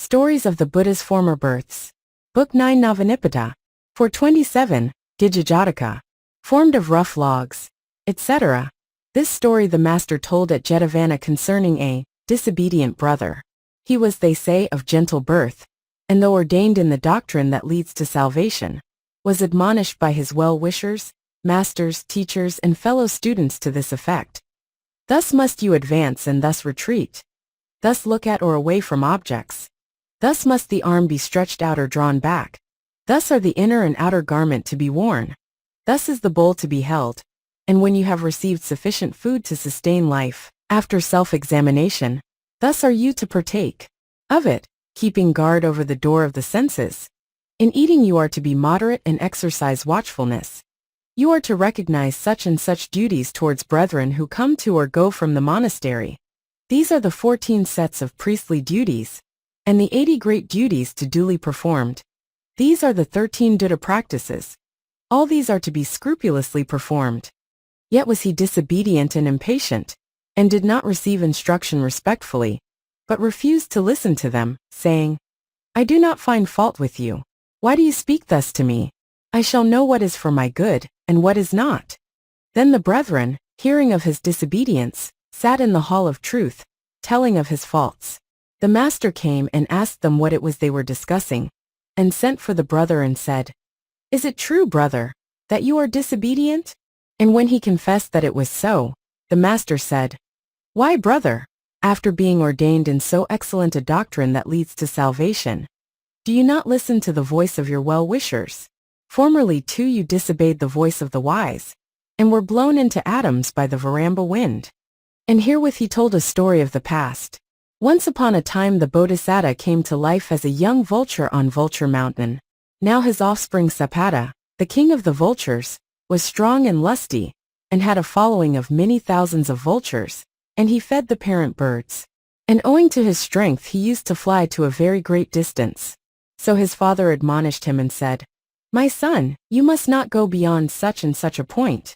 Stories of the Buddha's Former Births. Book 9 Navanipada. 427, Gijjhā Jataka. Formed of rough logs, etc. This story the master told at Jetavana concerning a disobedient brother. He was, they say, of gentle birth, and though ordained in the doctrine that leads to salvation, was admonished by his well-wishers, masters, teachers, and fellow students to this effect. Thus must you advance and thus retreat. Thus look at or away from objects. Thus must the arm be stretched out or drawn back. Thus are the inner and outer garment to be worn. Thus is the bowl to be held. And when you have received sufficient food to sustain life, after self-examination, thus are you to partake of it, keeping guard over the door of the senses. In eating you are to be moderate and exercise watchfulness. You are to recognize such and such duties towards brethren who come to or go from the monastery. These are the 14 sets of priestly duties, and the 80 great duties to duly performed. These are the 13 Dutta practices. All these are to be scrupulously performed. Yet was he disobedient and impatient, and did not receive instruction respectfully, but refused to listen to them, saying, I do not find fault with you. Why do you speak thus to me? I shall know what is for my good, and what is not. Then the brethren, hearing of his disobedience, sat in the hall of truth, telling of his faults. The master came and asked them what it was they were discussing, and sent for the brother and said, Is it true, brother, that you are disobedient? And when he confessed that it was so, the master said, Why, brother, after being ordained in so excellent a doctrine that leads to salvation, do you not listen to the voice of your well-wishers? Formerly too you disobeyed the voice of the wise, and were blown into atoms by the Varamba wind. And herewith he told a story of the past. Once upon a time the Bodhisattva came to life as a young vulture on Vulture Mountain. Now his offspring Sapada, the king of the vultures, was strong and lusty, and had a following of many thousands of vultures, and he fed the parent birds. And owing to his strength he used to fly to a very great distance. So his father admonished him and said, My son, you must not go beyond such and such a point.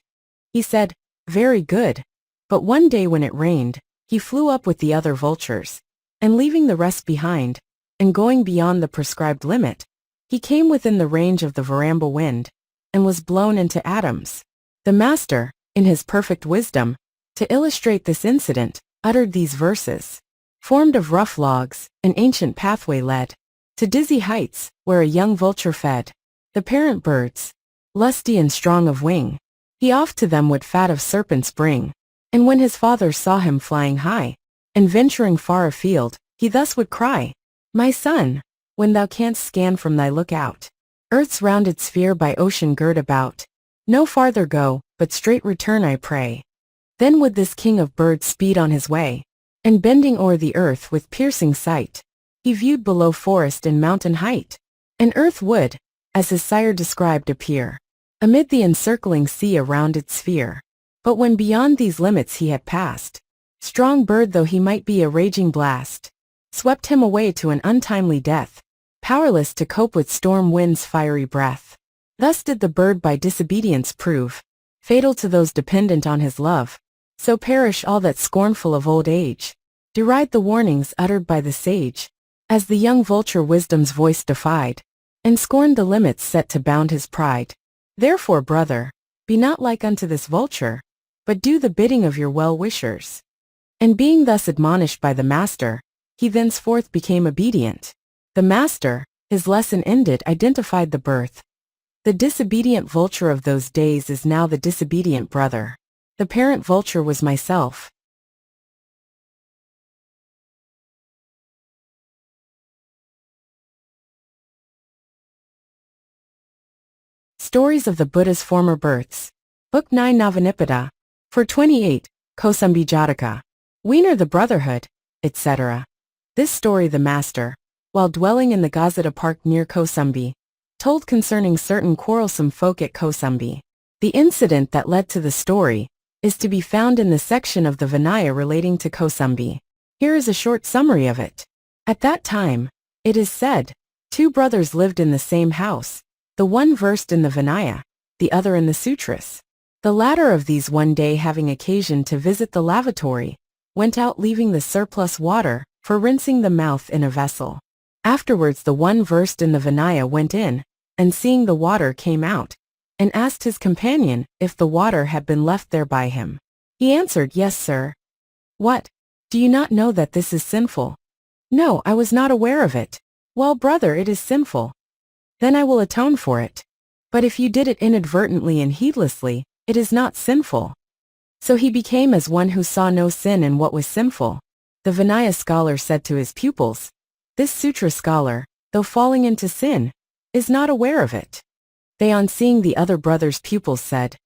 He said, Very good. But one day when it rained, he flew up with the other vultures, and leaving the rest behind, and going beyond the prescribed limit, he came within the range of the Varamba wind, and was blown into atoms. The master, in his perfect wisdom, to illustrate this incident, uttered these verses. Formed of rough logs, an ancient pathway led to dizzy heights, where a young vulture fed the parent birds, lusty and strong of wing. He oft to them would fat of serpents bring. And when his father saw him flying high, and venturing far afield, he thus would cry, My son, when thou canst scan from thy lookout, earth's rounded sphere by ocean girt about, no farther go, but straight return I pray. Then would this king of birds speed on his way, and bending o'er the earth with piercing sight, he viewed below forest and mountain height, and earth would, as his sire described, appear amid the encircling sea a rounded sphere. But when beyond these limits he had passed, strong bird though he might be, a raging blast swept him away to an untimely death, powerless to cope with storm wind's fiery breath. Thus did the bird by disobedience prove fatal to those dependent on his love. So perish all that scornful of old age deride the warnings uttered by the sage, as the young vulture wisdom's voice defied, and scorned the limits set to bound his pride. Therefore, brother, be not like unto this vulture, but do the bidding of your well-wishers. And being thus admonished by the master, he thenceforth became obedient. The master, his lesson ended, identified the birth. The disobedient vulture of those days is now the disobedient brother. The parent vulture was myself. Stories of the Buddha's Former Births. Book 9 Navanipada. 428, Kosambī Jataka. Wiener the Brotherhood, etc. This story the master, while dwelling in the Gajjhā park near Kosambī, told concerning certain quarrelsome folk at Kosambī. The incident that led to the story is to be found in the section of the Vinaya relating to Kosambī. Here is a short summary of it. At that time, it is said, two brothers lived in the same house, the one versed in the Vinaya, the other in the Sutras. The latter of these one day having occasion to visit the lavatory, went out leaving the surplus water for rinsing the mouth in a vessel. Afterwards the one versed in the Vinaya went in, and seeing the water came out, and asked his companion if the water had been left there by him. He answered, "Yes, sir." "What? Do you not know that this is sinful?" "No, I was not aware of it." "Well, brother, it is sinful. Then I will atone for it. But if you did it inadvertently and heedlessly, it is not sinful." So he became as one who saw no sin in what was sinful. The Vinaya scholar said to his pupils, "This sutra scholar, though falling into sin, is not aware of it." They, on seeing the other brother's pupils, said,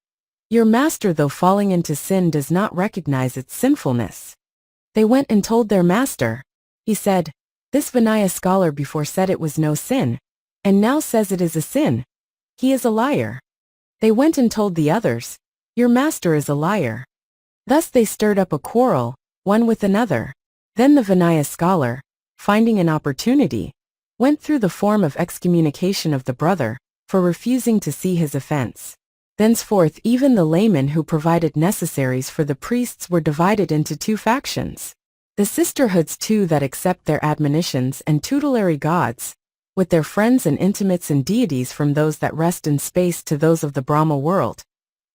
"Your master, though falling into sin, does not recognize its sinfulness." They went and told their master. He said, "This Vinaya scholar before said it was no sin, and now says it is a sin. He is a liar." They went and told the others, "Your master is a liar." Thus they stirred up a quarrel, one with another. Then the Vinaya scholar, finding an opportunity, went through the form of excommunication of the brother for refusing to see his offense. Thenceforth even the laymen who provided necessaries for the priests were divided into two factions. The sisterhoods too that accept their admonitions and tutelary gods, with their friends and intimates and deities, from those that rest in space to those of the Brahma world.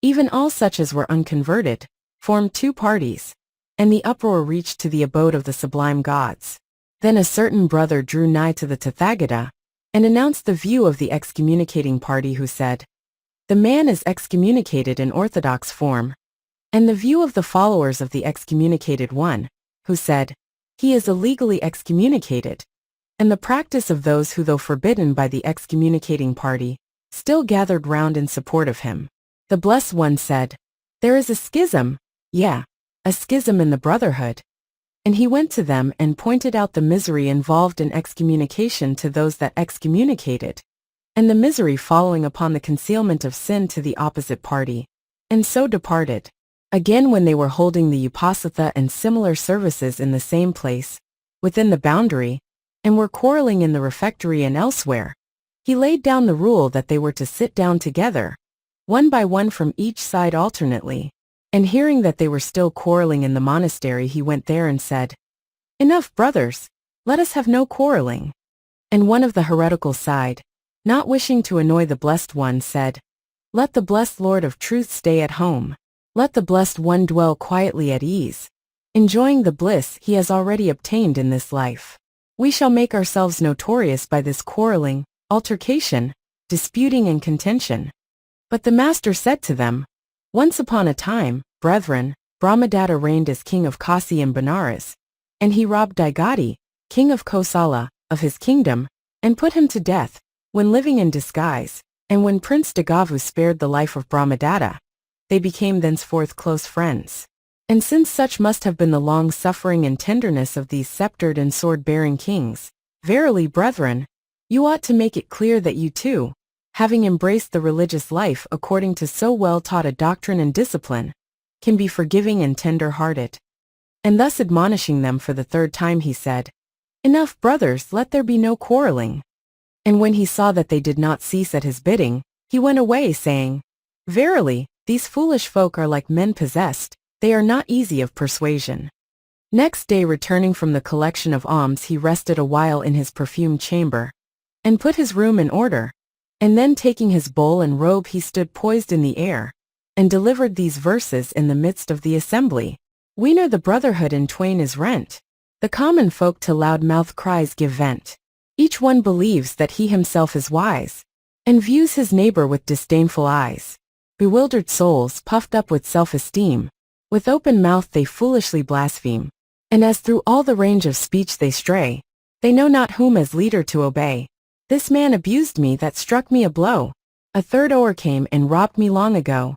Even all such as were unconverted, formed two parties, and the uproar reached to the abode of the sublime gods. Then a certain brother drew nigh to the Tathagata, and announced the view of the excommunicating party, who said, "The man is excommunicated in orthodox form," and the view of the followers of the excommunicated one, who said, "He is illegally excommunicated," and the practice of those who, though forbidden by the excommunicating party, still gathered round in support of him. The Blessed One said, "There is a schism, a schism in the brotherhood." And he went to them and pointed out the misery involved in excommunication to those that excommunicated, and the misery following upon the concealment of sin to the opposite party, and so departed. Again, when they were holding the vipassanā and similar services in the same place, within the boundary, and were quarreling in the refectory and elsewhere, he laid down the rule that they were to sit down together, one by one from each side alternately. And hearing that they were still quarreling in the monastery, he went there and said, "Enough, brothers, let us have no quarreling." And one of the heretical side, not wishing to annoy the Blessed One, said, "Let the blessed Lord of Truth stay at home. Let the Blessed One dwell quietly at ease, enjoying the bliss he has already obtained in this life. We shall make ourselves notorious by this quarreling, altercation, disputing and contention." But the master said to them, "Once upon a time, brethren, Brahmadatta reigned as king of Kasi and Benares, and he robbed Daigati, king of Kosala, of his kingdom, and put him to death, when living in disguise. And when Prince Dagavu spared the life of Brahmadatta, they became thenceforth close friends. And since such must have been the long suffering and tenderness of these sceptered and sword-bearing kings, verily, brethren, you ought to make it clear that you too, having embraced the religious life according to so well taught a doctrine and discipline, can be forgiving and tender-hearted." And thus admonishing them for the third time, he said, "Enough, brothers, let there be no quarreling." And when he saw that they did not cease at his bidding, he went away, saying, "Verily, these foolish folk are like men possessed, they are not easy of persuasion." Next day, returning from the collection of alms, he rested a while in his perfumed chamber, and put his room in order. And then taking his bowl and robe, he stood poised in the air, and delivered these verses in the midst of the assembly. "Whene'er the brotherhood in twain is rent, the common folk to loud-mouthed cries give vent. Each one believes that he himself is wise, and views his neighbor with disdainful eyes. Bewildered souls, puffed up with self-esteem, with open mouth they foolishly blaspheme. And as through all the range of speech they stray, they know not whom as leader to obey. This man abused me, that struck me a blow. A third o'ercame and robbed me long ago."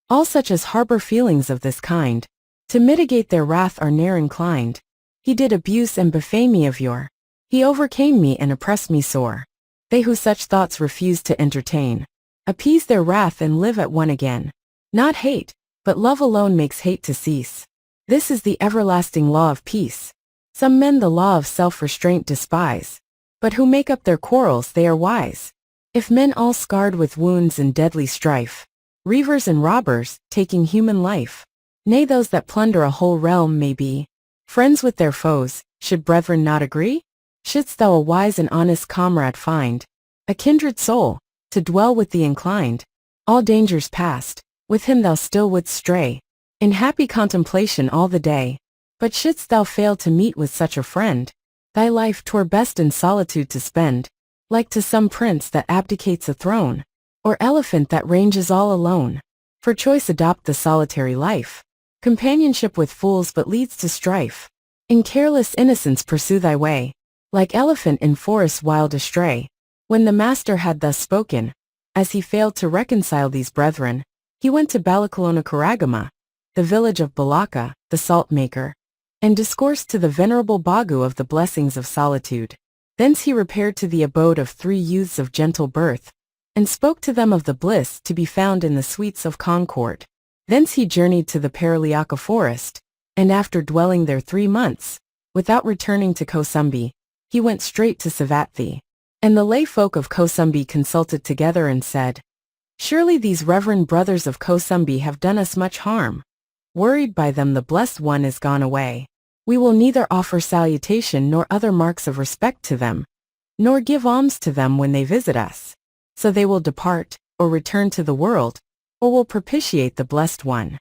All such as harbor feelings of this kind, to mitigate their wrath are ne'er inclined. He did abuse and befame me of yore. He overcame me and oppressed me sore. They who such thoughts refuse to entertain, appease their wrath and live at one again. Not hate, but love alone makes hate to cease. This is the everlasting law of peace. Some men the law of self-restraint despise, but who make up their quarrels they are wise. If men all scarred with wounds and deadly strife, reavers and robbers, taking human life, nay those that plunder a whole realm may be, friends with their foes, should brethren not agree? Shouldst thou a wise and honest comrade find, a kindred soul, to dwell with thee inclined, all dangers past, with him thou still wouldst stray, in happy contemplation all the day. But shouldst thou fail to meet with such a friend, thy life 'twere best in solitude to spend, like to some prince that abdicates a throne, or elephant that ranges all alone. For choice adopt the solitary life. Companionship with fools but leads to strife. In careless innocence pursue thy way, like elephant in forest wild astray. When the master had thus spoken, as he failed to reconcile these brethren, he went to Balakalona, the village of Balaka, the salt maker, and discoursed to the venerable Bagu of the blessings of solitude. Thence he repaired to the abode of 3 youths of gentle birth, and spoke to them of the bliss to be found in the sweets of concord. Thence he journeyed to the Paraliaka forest, and after dwelling there 3 months, without returning to Kosambī, he went straight to Savatthi. And the lay folk of Kosambī consulted together and said, "Surely these reverend brothers of Kosambī have done us much harm. Worried by them the Blessed One is gone away. We will neither offer salutation nor other marks of respect to them, nor give alms to them when they visit us. So they will depart, or return to the world, or will propitiate the Blessed One."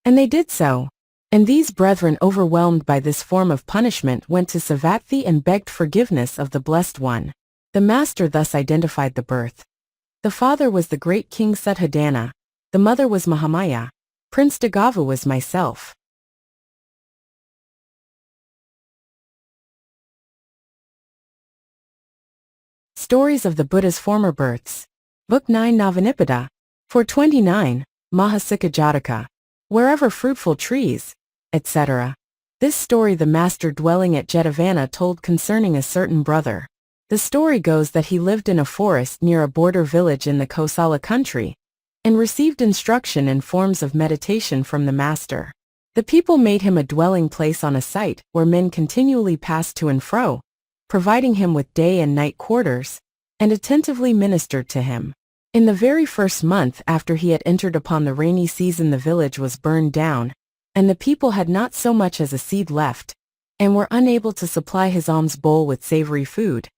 And they did so. And these brethren, overwhelmed by this form of punishment, went to Savatthi and begged forgiveness of the Blessed One. The master thus identified the birth. The father was the great King Suddhodana, the mother was Mahamaya, Prince Dagava was myself. Stories of the Buddha's Former Births. Book 9 Navanipada. 429, Mahasuka Jataka. Wherever fruitful trees, etc. This story the master dwelling at Jetavana told concerning a certain brother. The story goes that he lived in a forest near a border village in the Kosala country, and received instruction in forms of meditation from the master. The people made him a dwelling place on a site where men continually passed to and fro, providing him with day and night quarters, and attentively ministered to him. In the very first month after he had entered upon the rainy season, the village was burned down, and the people had not so much as a seed left, and were unable to supply his alms bowl with savory food.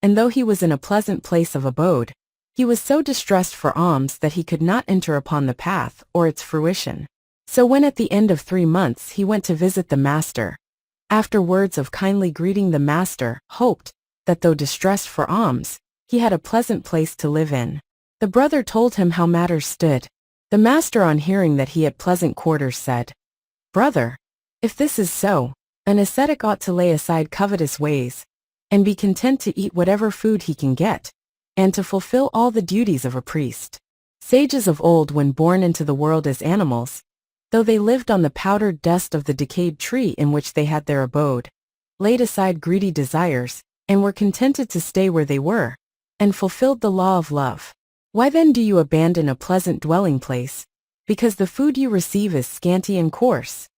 And though he was in a pleasant place of abode, he was so distressed for alms that he could not enter upon the path or its fruition. So when at the end of 3 months he went to visit the master, after words of kindly greeting, the master hoped that though distressed for alms, he had a pleasant place to live in. The brother told him how matters stood. The master, on hearing that he had pleasant quarters, said, "Brother, if this is so, an ascetic ought to lay aside covetous ways, and be content to eat whatever food he can get, and to fulfill all the duties of a priest. Sages of old, when born into the world as animals, though they lived on the powdered dust of the decayed tree in which they had their abode, laid aside greedy desires, and were contented to stay where they were, and fulfilled the law of love. Why then do you abandon a pleasant dwelling place, because the food you receive is scanty and coarse?"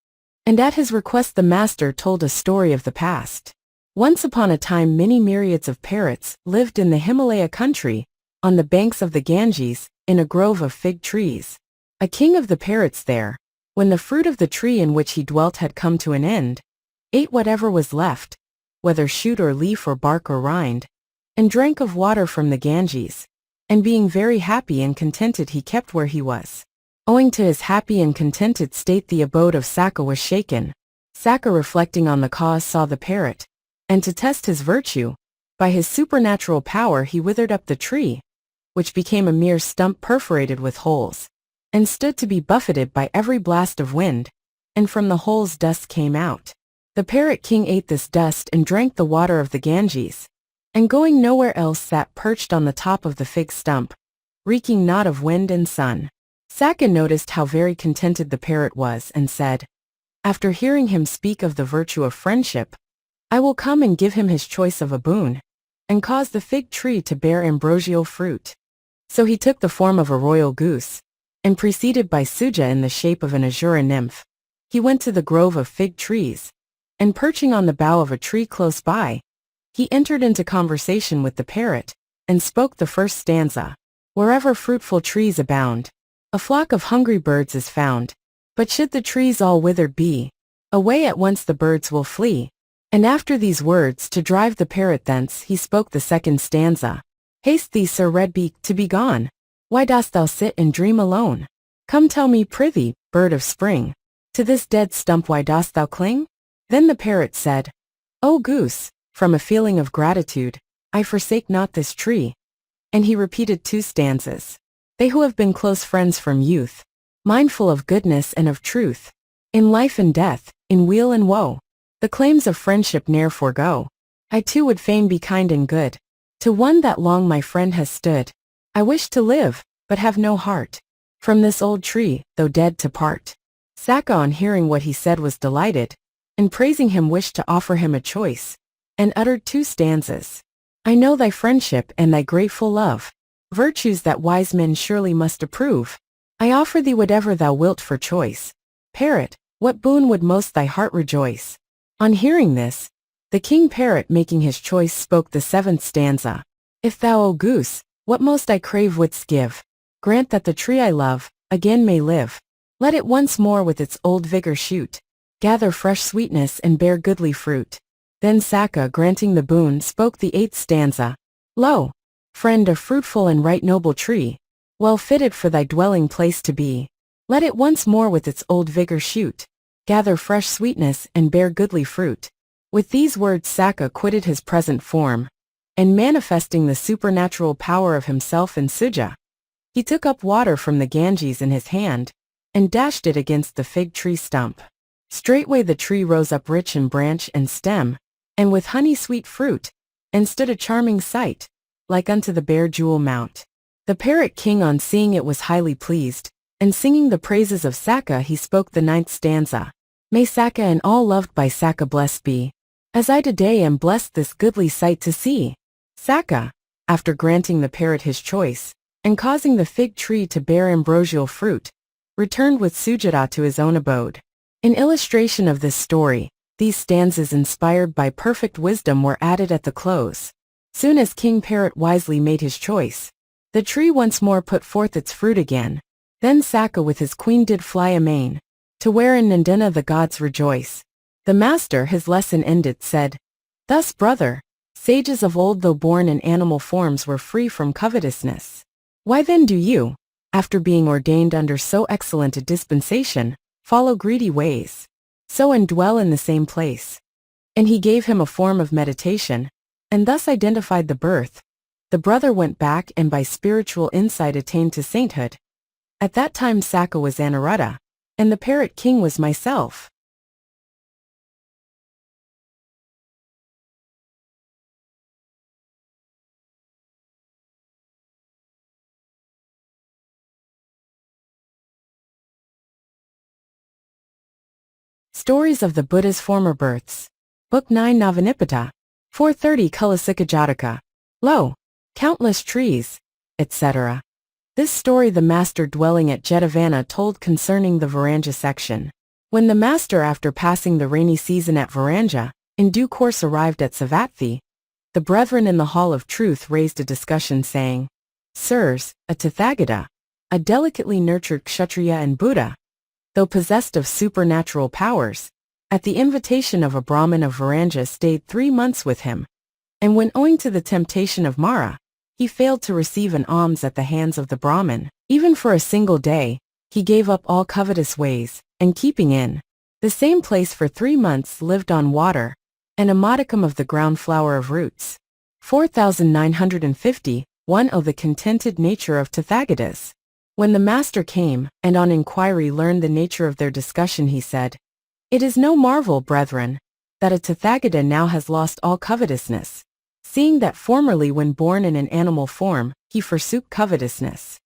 And at his request the master told a story of the past. Once upon a time many myriads of parrots lived in the Himalaya country, on the banks of the Ganges, in a grove of fig trees. A king of the parrots there, when the fruit of the tree in which he dwelt had come to an end, ate whatever was left, whether shoot or leaf or bark or rind, and drank of water from the Ganges, and being very happy and contented he kept where he was. Owing to his happy and contented state the abode of Sakka was shaken. Sakka, reflecting on the cause, saw the parrot, and to test his virtue, by his supernatural power he withered up the tree, which became a mere stump perforated with holes, and stood to be buffeted by every blast of wind, and from the holes dust came out. The parrot king ate this dust and drank the water of the Ganges, and going nowhere else sat perched on the top of the fig stump, reeking not of wind and sun. Sakka noticed how very contented the parrot was, and said, after hearing him speak of the virtue of friendship, "I will come and give him his choice of a boon, and cause the fig tree to bear ambrosial fruit." So he took the form of a royal goose, and preceded by Sujja in the shape of an azure nymph, he went to the grove of fig trees, and perching on the bough of a tree close by, he entered into conversation with the parrot, and spoke the first stanza. "Wherever fruitful trees abound, a flock of hungry birds is found. But should the trees all withered be, away at once the birds will flee, And after these words to drive the parrot thence he spoke the second stanza. Haste thee, Sir Redbeak, to be gone. Why dost thou sit and dream alone? Come tell me, prithee, bird of spring, to this dead stump why dost thou cling? Then the parrot said, O goose, from a feeling of gratitude, I forsake not this tree. And he repeated 2 stanzas. They who have been close friends from youth, mindful of goodness and of truth, in life and death, in weal and woe, the claims of friendship ne'er forego. I too would fain be kind and good to one that long my friend has stood. I wish to live, but have no heart, from this old tree, though dead to part. Saka on hearing what he said was delighted, and praising him wished to offer him a choice, and uttered 2 stanzas. I know thy friendship and thy grateful love, virtues that wise men surely must approve. I offer thee whatever thou wilt for choice. Parrot, what boon would most thy heart rejoice? On hearing this, the king parrot making his choice spoke the 7th stanza. If thou, O goose, what most I crave wouldst give, grant that the tree I love again may live. Let it once more with its old vigor shoot, gather fresh sweetness and bear goodly fruit. Then Saka, granting the boon, spoke the 8th stanza. Lo, friend, a fruitful and right noble tree, well fitted for thy dwelling place to be. Let it once more with its old vigor shoot, gather fresh sweetness and bear goodly fruit. With these words Saka quitted his present form, and manifesting the supernatural power of himself in Sujja, he took up water from the Ganges in his hand, and dashed it against the fig tree stump. Straightway the tree rose up rich in branch and stem, and with honey sweet fruit, and stood a charming sight, like unto the bare jewel mount. The parrot king on seeing it was highly pleased, and singing the praises of Saka he spoke the 9th stanza. May Saka and all loved by Saka blessed be, as I today am blessed this goodly sight to see. Saka, after granting the parrot his choice, and causing the fig tree to bear ambrosial fruit, returned with Sujata to his own abode. In illustration of this story, these stanzas inspired by perfect wisdom were added at the close. Soon as King Parrot wisely made his choice, the tree once more put forth its fruit again. Then Saka with his queen did fly amain, to where in Nandina the gods rejoice. The master his lesson ended said, Thus, brother, sages of old though born in animal forms were free from covetousness. Why then do you, after being ordained under so excellent a dispensation, follow greedy ways? So and dwell in the same place. And he gave him a form of meditation, and thus identified the birth. The brother went back and by spiritual insight attained to sainthood. At that time Saka was Anuruddha, and the parrot king was myself. Stories of the Buddha's Former Births. Book 9 Navanipata. 430 Cullasuka Jataka. Lo, countless trees, etc. This story the master dwelling at Jetavana told concerning the Varanja section. When the master after passing the rainy season at Varanja, in due course arrived at Savatthi, the brethren in the Hall of Truth raised a discussion saying, Sirs, a Tathagata, a delicately nurtured Kshatriya and Buddha, though possessed of supernatural powers, at the invitation of a Brahmin of Varanja stayed 3 months with him, and when owing to the temptation of Mara, he failed to receive an alms at the hands of the Brahmin, even for a single day, he gave up all covetous ways, and keeping in the same place for 3 months lived on water, and a modicum of the ground flower of roots. 4950, 1 of the contented nature of Tathagatas. When the master came, and on inquiry learned the nature of their discussion, he said, It is no marvel, brethren, that a Tathagata now has lost all covetousness, seeing that formerly when born in an animal form, he forsook covetousness.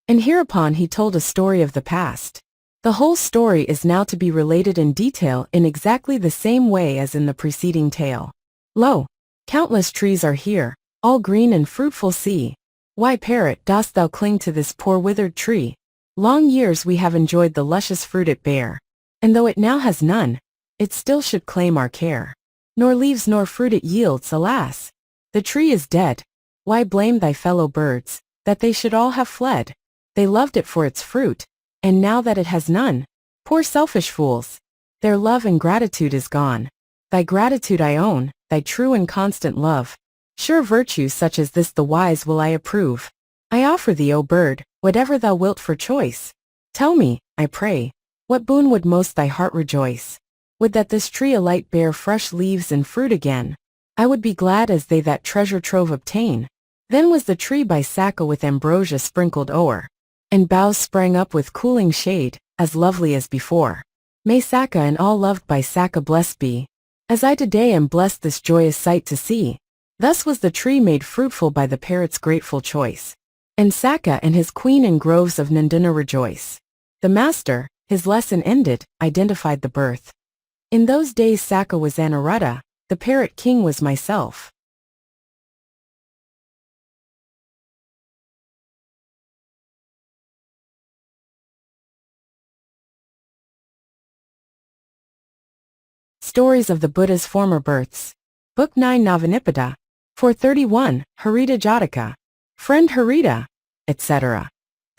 And hereupon he told a story of the past. The whole story is now to be related in detail in exactly the same way as in the preceding tale. Lo, countless trees are here, all green and fruitful. See, why, parrot, dost thou cling to this poor withered tree? Long years we have enjoyed the luscious fruit it bare, and though it now has none, it still should claim our care. Nor leaves nor fruit it yields, alas! The tree is dead. Why blame thy fellow birds, that they should all have fled? They loved it for its fruit, and now that it has none, poor selfish fools, their love and gratitude is gone. Thy gratitude I own, thy true and constant love. Sure virtue such as this the wise will I approve. I offer thee, O bird, whatever thou wilt for choice. Tell me, I pray, what boon would most thy heart rejoice? Would that this tree alight bear fresh leaves and fruit again? I would be glad as they that treasure trove obtain. Then was the tree by Saka with ambrosia sprinkled o'er, and boughs sprang up with cooling shade, as lovely as before. May Saka and all loved by Saka blessed be, as I today am blessed this joyous sight to see. Thus was the tree made fruitful by the parrot's grateful choice. And Saka and his queen in groves of Nandana rejoice. The master, his lesson ended, identified the birth. In those days Saka was Anuruddha, the parrot king was myself. Stories of the Buddha's Former Births. Book 9 Navanipada. 431, Harita Jataka. Friend Harita, etc.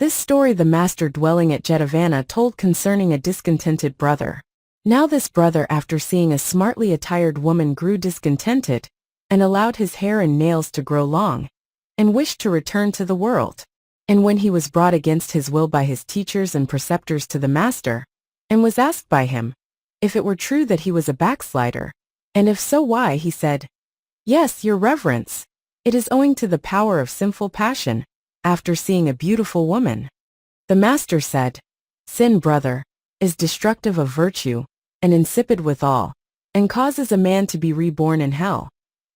This story the master dwelling at Jetavana told concerning a discontented brother. Now this brother after seeing a smartly attired woman grew discontented, and allowed his hair and nails to grow long, and wished to return to the world. And when he was brought against his will by his teachers and preceptors to the master, and was asked by him, if it were true that he was a backslider, and if so why, he said, Yes, your reverence. It is owing to the power of sinful passion, after seeing a beautiful woman. The master said, Sin, brother, is destructive of virtue, and insipid withal, and causes a man to be reborn in hell.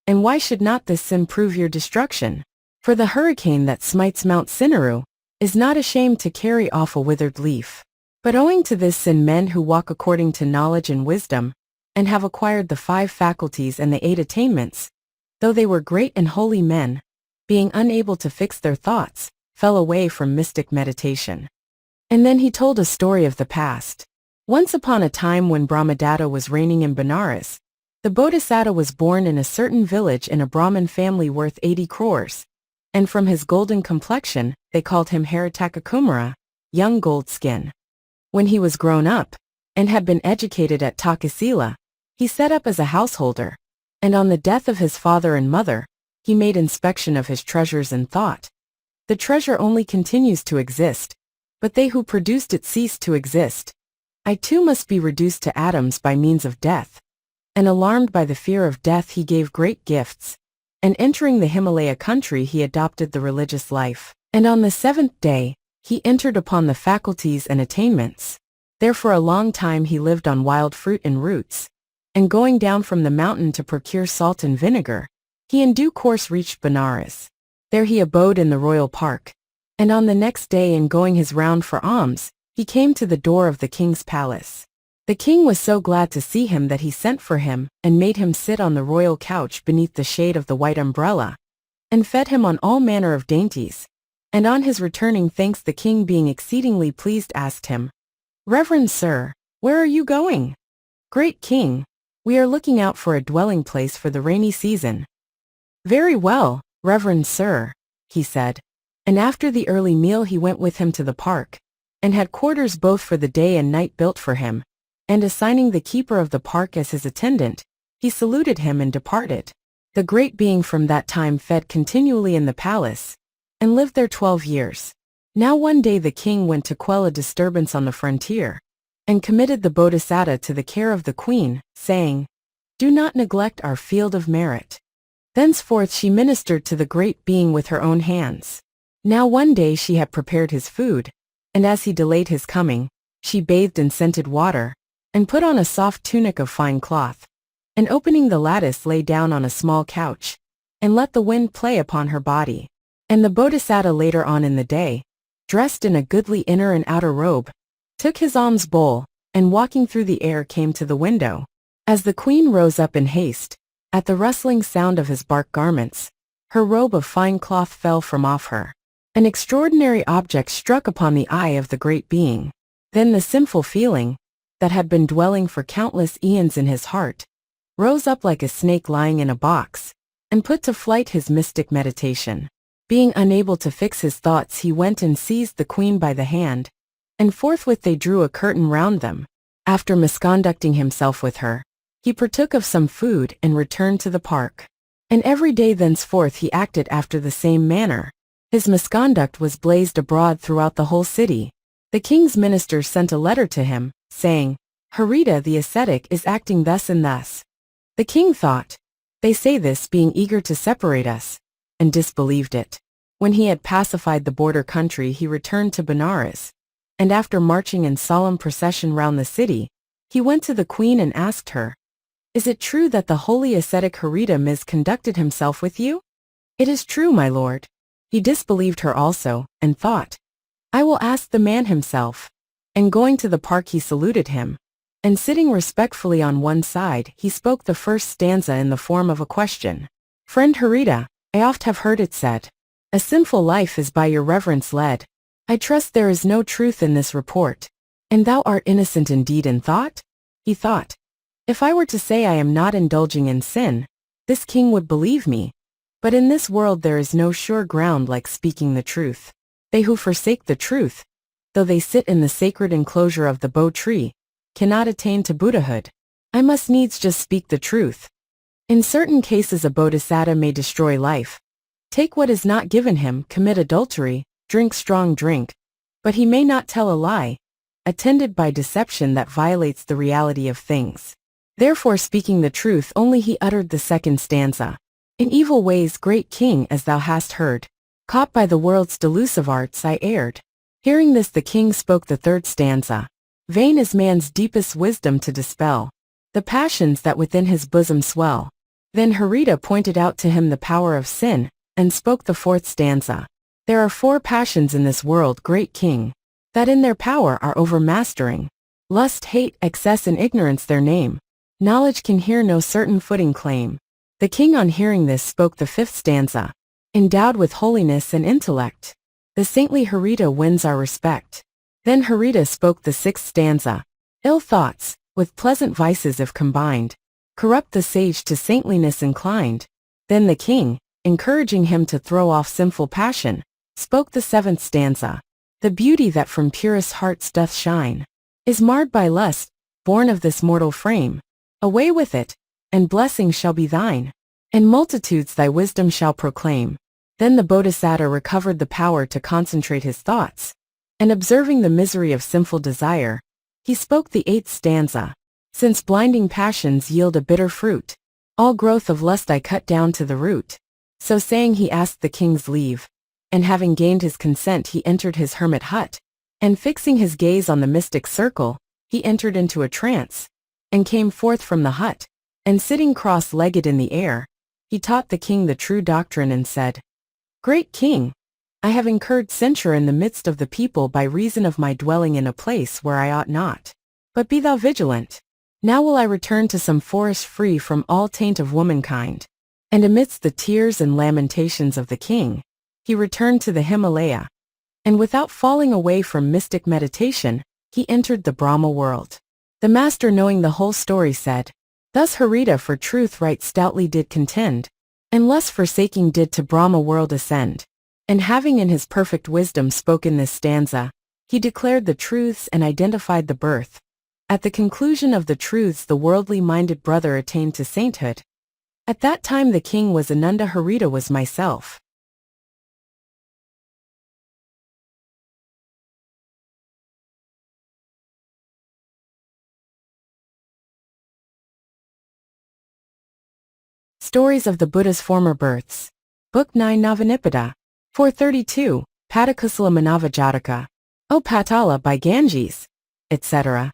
And why should not this sin prove your destruction? For the hurricane that smites Mount Sinaru is not ashamed to carry off a withered leaf. But owing to this sin men who walk according to knowledge and wisdom, and have acquired the 5 faculties and the 8 attainments, though they were great and holy men, being unable to fix their thoughts, fell away from mystic meditation. And then he told a story of the past. Once upon a time when Brahmadatta was reigning in Benares, the Bodhisattva was born in a certain village in a Brahmin family worth 80 crores, and from his golden complexion, they called him Haritaka Kumara, young gold skin. When he was grown up, and had been educated at Takasila, he set up as a householder, and on the death of his father and mother, he made inspection of his treasures and thought, the treasure only continues to exist, but they who produced it ceased to exist. I too must be reduced to atoms by means of death. And alarmed by the fear of death he gave great gifts, and entering the Himalaya country he adopted the religious life, and on the 7th day, he entered upon the faculties and attainments. There for a long time he lived on wild fruit and roots, and going down from the mountain to procure salt and vinegar, he in due course reached Benares. There he abode in the royal park, and on the next day in going his round for alms, he came to the door of the king's palace. The king was so glad to see him that he sent for him and made him sit on the royal couch beneath the shade of the white umbrella, and fed him on all manner of dainties. And on his returning thanks the king being exceedingly pleased asked him, Reverend sir, where are you going? Great king, we are looking out for a dwelling place for the rainy season. Very well, reverend sir, he said. And after the early meal he went with him to the park, and had quarters both for the day and night built for him, and assigning the keeper of the park as his attendant, he saluted him and departed. The great being from that time fed continually in the palace, and lived there 12 years. Now one day the king went to quell a disturbance on the frontier, and committed the Bodhisattva to the care of the queen, saying, Do not neglect our field of merit. Thenceforth she ministered to the great being with her own hands. Now one day she had prepared his food, and as he delayed his coming, she bathed in scented water, and put on a soft tunic of fine cloth, and opening the lattice lay down on a small couch, and let the wind play upon her body. And the Bodhisattva later on in the day, dressed in a goodly inner and outer robe, took his alms bowl, and walking through the air came to the window. As the queen rose up in haste, at the rustling sound of his bark garments, her robe of fine cloth fell from off her. An extraordinary object struck upon the eye of the great being. Then the sinful feeling, that had been dwelling for countless eons in his heart, rose up like a snake lying in a box, and put to flight his mystic meditation. Being unable to fix his thoughts he went and seized the queen by the hand, and forthwith they drew a curtain round them. After misconducting himself with her, He partook of some food and returned to the park. And every day thenceforth he acted after the same manner. His misconduct was blazed abroad throughout the whole city. The king's ministers sent a letter to him, saying, Harita the ascetic is acting thus and thus. The king thought, they say this being eager to separate us, and disbelieved it. When he had pacified the border country he returned to Benares, and after marching in solemn procession round the city, he went to the queen and asked her, Is it true that the holy ascetic Harita misconducted himself with you? It is true, my lord. He disbelieved her also, and thought, I will ask the man himself. And going to the park he saluted him, and sitting respectfully on one side he spoke the first stanza in the form of a question. Friend Harita, I oft have heard it said, a sinful life is by your reverence led. I trust there is no truth in this report. And thou art innocent indeed in thought? He thought, if I were to say I am not indulging in sin, this king would believe me. But in this world there is no sure ground like speaking the truth. They who forsake the truth, though they sit in the sacred enclosure of the Bo tree, cannot attain to Buddhahood. I must needs just speak the truth. In certain cases a bodhisattva may destroy life, take what is not given him, commit adultery, drink strong drink, but he may not tell a lie, attended by deception that violates the reality of things. Therefore speaking the truth only he uttered the second stanza. In evil ways, great king, as thou hast heard, caught by the world's delusive arts I erred. Hearing this the king spoke the third stanza. Vain is man's deepest wisdom to dispel the passions that within his bosom swell. Then Harita pointed out to him the power of sin, and spoke the fourth stanza. There are 4 passions in this world, great king, that in their power are overmastering. Lust, hate, excess and ignorance their name. Knowledge can here no certain footing claim. The king on hearing this spoke the fifth stanza. Endowed with holiness and intellect, the saintly Harita wins our respect. Then Harita spoke the sixth stanza. Ill thoughts, with pleasant vices if combined, corrupt the sage to saintliness inclined. Then the king, encouraging him to throw off sinful passion, spoke the seventh stanza. The beauty that from purest hearts doth shine, is marred by lust, born of this mortal frame. Away with it, and blessing shall be thine, and multitudes thy wisdom shall proclaim. Then the Bodhisattva recovered the power to concentrate his thoughts, and observing the misery of sinful desire, he spoke the eighth stanza. Since blinding passions yield a bitter fruit, all growth of lust I cut down to the root. So saying he asked the king's leave, and having gained his consent he entered his hermit hut, and fixing his gaze on the mystic circle, he entered into a trance, and came forth from the hut, and sitting cross-legged in the air, he taught the king the true doctrine and said, Great king, I have incurred censure in the midst of the people by reason of my dwelling in a place where I ought not. But be thou vigilant. Now will I return to some forest free from all taint of womankind. And amidst the tears and lamentations of the king, he returned to the Himalaya. And without falling away from mystic meditation, he entered the Brahma world. The master, knowing the whole story, said, Thus Harita for truth right stoutly did contend, and lust forsaking did to Brahma world ascend. And having in his perfect wisdom spoken this stanza, he declared the truths and identified the birth. At the conclusion of the truths the worldly-minded brother attained to sainthood. At that time the king was Ananda, Harita was myself. Stories of the Buddha's Former Births. Book 9 Navanipada. 432, Padakusalamanava Jataka. O Patala by Ganges, etc.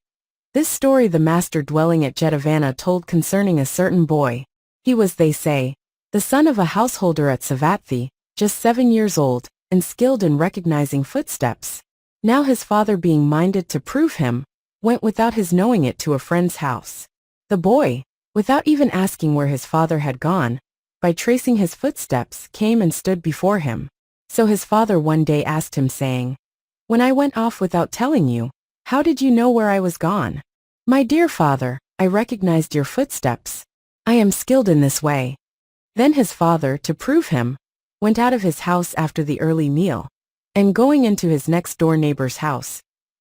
This story the master dwelling at Jetavana told concerning a certain boy. He was, they say, the son of a householder at Savatthi, just 7 years old, and skilled in recognizing footsteps. Now his father, being minded to prove him, went without his knowing it to a friend's house. The boy, without even asking where his father had gone, by tracing his footsteps, came and stood before him. So his father one day asked him, saying, When I went off without telling you, how did you know where I was gone? My dear father, I recognized your footsteps. I am skilled in this way. Then his father, to prove him, went out of his house after the early meal, and going into his next-door neighbor's house,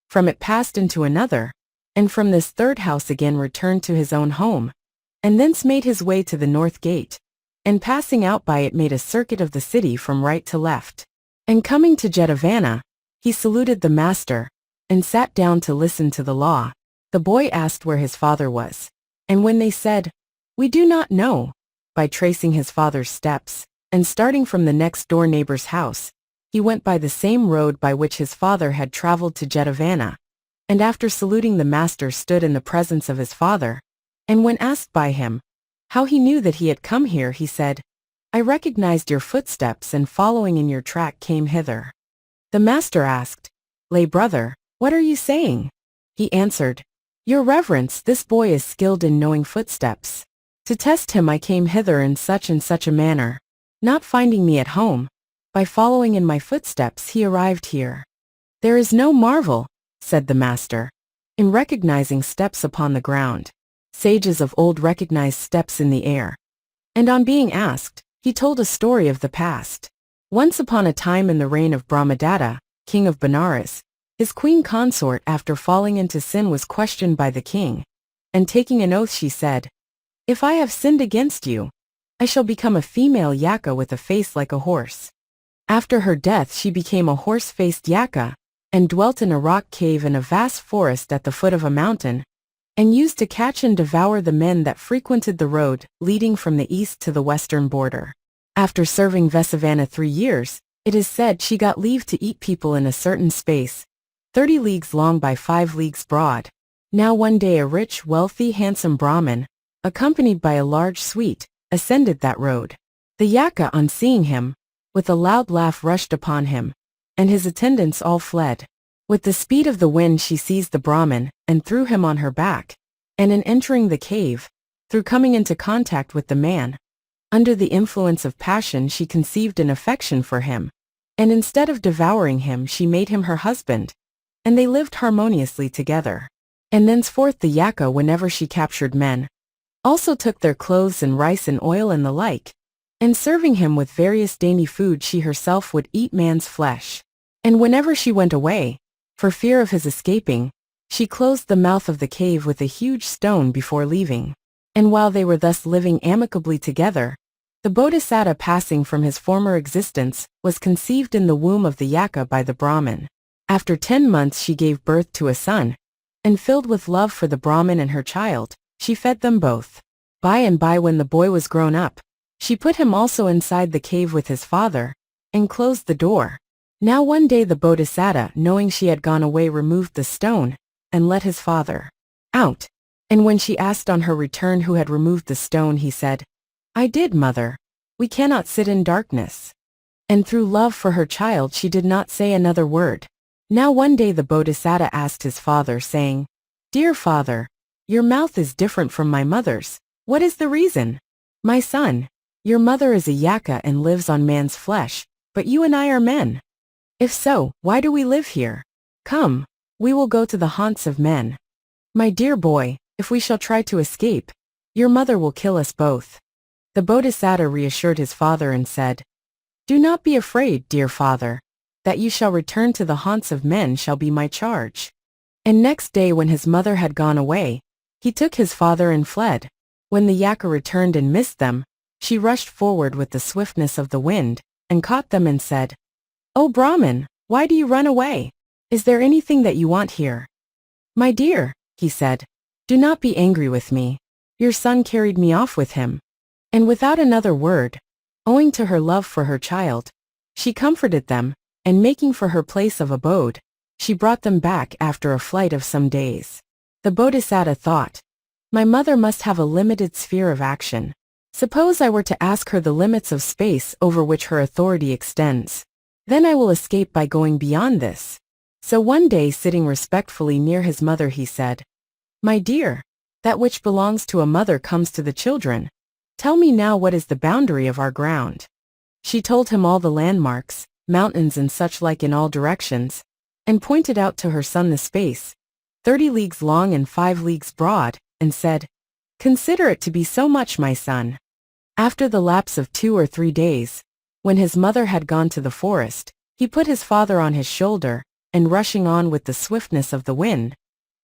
from it passed into another, and from this third house again returned to his own home. and thence made his way to the north gate, and passing out by it made a circuit of the city from right to left. And coming to Jetavana, he saluted the master, and sat down to listen to the law. The boy asked where his father was, and when they said, "We do not know," by tracing his father's steps, and starting from the next-door neighbor's house, he went by the same road by which his father had traveled to Jetavana, and after saluting the master stood in the presence of his father, and when asked by him how he knew that he had come here, he said, "I recognized your footsteps and following in your track came hither." The master asked, "Lay brother, what are you saying?" He answered, "Your reverence, this boy is skilled in knowing footsteps. To test him I came hither in such and such a manner. Not finding me at home, by following in my footsteps he arrived here." "There is no marvel," said the master, "in recognizing steps upon the ground. Sages of old recognized steps in the air." And on being asked, he told a story of the past. Once upon a time in the reign of Brahmadatta, king of Benares, his queen consort after falling into sin was questioned by the king, and taking an oath she said, "If I have sinned against you, I shall become a female Yaka with a face like a horse." After her death she became a horse-faced Yaka, and dwelt in a rock cave in a vast forest at the foot of a mountain, and used to catch and devour the men that frequented the road leading from the east to the western border. After serving Vesavana 3 years, it is said she got leave to eat people in a certain space, 30 leagues long by 5 leagues broad. Now one day a rich, wealthy, handsome Brahmin, accompanied by a large suite, ascended that road. The Yaka, on seeing him, with a loud laugh rushed upon him, and his attendants all fled. With the speed of the wind she seized the Brahmin, and threw him on her back, and in entering the cave, through coming into contact with the man, under the influence of passion she conceived an affection for him, and instead of devouring him she made him her husband, and they lived harmoniously together. And thenceforth the Yaka, whenever she captured men, also took their clothes and rice and oil and the like, and serving him with various dainty food she herself would eat man's flesh. And whenever she went away, for fear of his escaping, she closed the mouth of the cave with a huge stone before leaving. And while they were thus living amicably together, the Bodhisattva, passing from his former existence, was conceived in the womb of the Yaka by the Brahmin. After 10 months she gave birth to a son, and filled with love for the Brahmin and her child, she fed them both. By and by, when the boy was grown up, she put him also inside the cave with his father, and closed the door. Now one day the Bodhisattva, knowing she had gone away, removed the stone, and let his father out. And when she asked on her return who had removed the stone, he said, "I did, mother. We cannot sit in darkness." And through love for her child she did not say another word. Now one day the Bodhisattva asked his father, saying, "Dear father, your mouth is different from my mother's. What is the reason?" "My son, your mother is a Yaka and lives on man's flesh, but you and I are men. If so, why do we live here? Come, we will go to the haunts of men. My dear boy, if we shall try to escape, your mother will kill us both." The Bodhisattva reassured his father and said, "Do not be afraid, dear father. That you shall return to the haunts of men shall be my charge." And next day, when his mother had gone away, he took his father and fled. When the Yaka returned and missed them, she rushed forward with the swiftness of the wind, and caught them and said, "O Brahmin, why do you run away? Is there anything that you want here?" "My dear," he said, "do not be angry with me. Your son carried me off with him." And without another word, owing to her love for her child, she comforted them, and making for her place of abode, she brought them back after a flight of some days. The Bodhisattva thought, "My mother must have a limited sphere of action. Suppose I were to ask her the limits of space over which her authority extends. Then I will escape by going beyond this." So one day, sitting respectfully near his mother, he said, "My dear, that which belongs to a mother comes to the children. Tell me now, what is the boundary of our ground?" She told him all the landmarks, mountains and such like in all directions, and pointed out to her son the space, 30 leagues long and 5 leagues broad, and said, "Consider it to be so much, my son." After the lapse of 2 or 3 days, when his mother had gone to the forest, he put his father on his shoulder, and rushing on with the swiftness of the wind,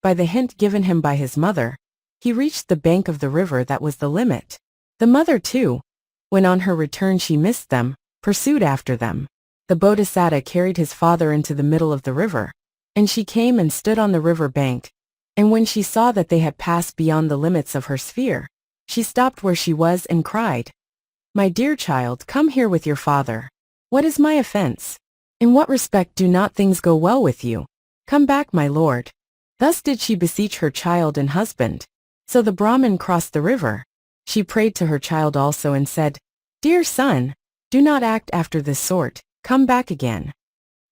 by the hint given him by his mother, He reached the bank of the river that was the limit. The mother too, when on her return she missed them, pursued after them. The Bodhisattva carried his father into the middle of the river, and she came and stood on the river bank, and when she saw that they had passed beyond the limits of her sphere, she stopped where she was and cried, "My dear child, come here with your father. What is my offense? In what respect do not things go well with you? Come back, my lord." Thus did she beseech her child and husband. So the Brahmin crossed the river. She prayed to her child also and said, "Dear son, do not act after this sort, come back again.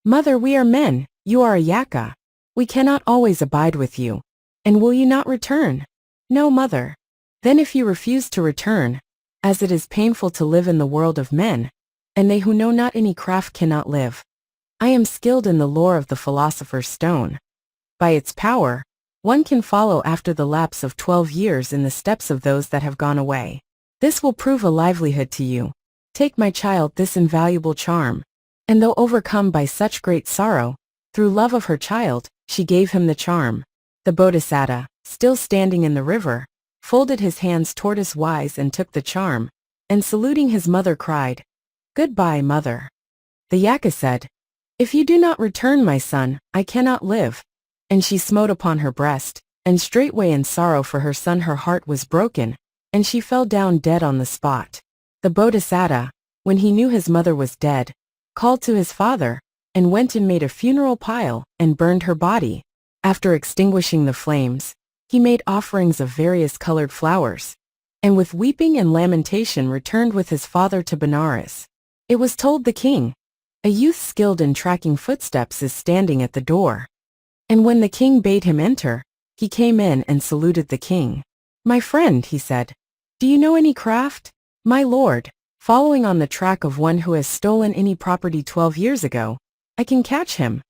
Mother, we are men, you are a yaka. We cannot always abide with you. And will you not return?" "No, mother." "Then if you refuse to return, as it is painful to live in the world of men, and they who know not any craft cannot live. I am skilled in the lore of the philosopher's stone. By its power, one can follow after the lapse of 12 years in the steps of those that have gone away. This will prove a livelihood to you. Take, my child, this invaluable charm." And though overcome by such great sorrow, through love of her child, she gave him the charm. The Bodhisattva, still standing in the river, folded his hands tortoise-wise and took the charm, and saluting his mother cried, "Goodbye, mother." The yaka said, "If you do not return, my son, I cannot live." And she smote upon her breast, and straightway in sorrow for her son her heart was broken, and she fell down dead on the spot. The Bodhisattva, when he knew his mother was dead, called to his father, and went and made a funeral pile, and burned her body. After extinguishing the flames, he made offerings of various colored flowers, and with weeping and lamentation returned with his father to Benares. It was told the king, "A youth skilled in tracking footsteps is standing at the door." And when the king bade him enter, he came in and saluted the king. "My friend," he said, "do you know any craft?" "My lord, following on the track of one who has stolen any property 12 years ago, I can catch him."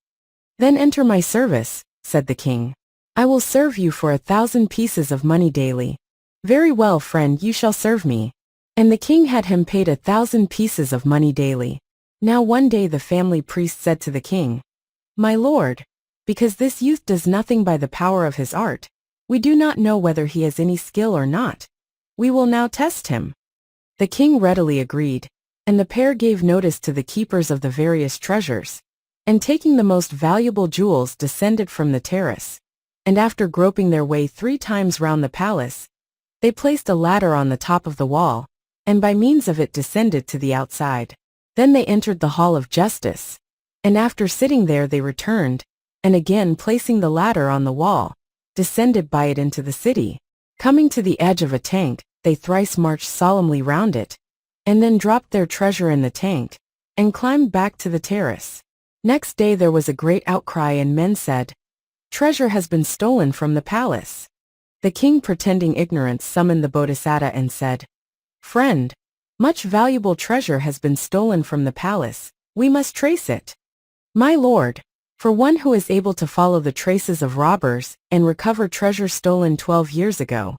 "Then enter my service," said the king. "I will serve you for 1,000 pieces of money daily." "Very well, friend, you shall serve me." And the king had him paid 1,000 pieces of money daily. Now one day the family priest said to the king, "My lord, because this youth does nothing by the power of his art, we do not know whether he has any skill or not. We will now test him." The king readily agreed, and the pair gave notice to the keepers of the various treasures, and taking the most valuable jewels descended from the terrace, and after groping their way 3 times round the palace, they placed a ladder on the top of the wall, and by means of it descended to the outside. Then they entered the hall of justice, and after sitting there they returned, and again placing the ladder on the wall, descended by it into the city. Coming to the edge of a tank, they thrice marched solemnly round it, and then dropped their treasure in the tank, and climbed back to the terrace. Next day there was a great outcry and men said, "Treasure has been stolen from the palace." The king, pretending ignorance, summoned the Bodhisattva and said, "Friend, much valuable treasure has been stolen from the palace, we must trace it." "My lord, for one who is able to follow the traces of robbers and recover treasure stolen 12 years ago,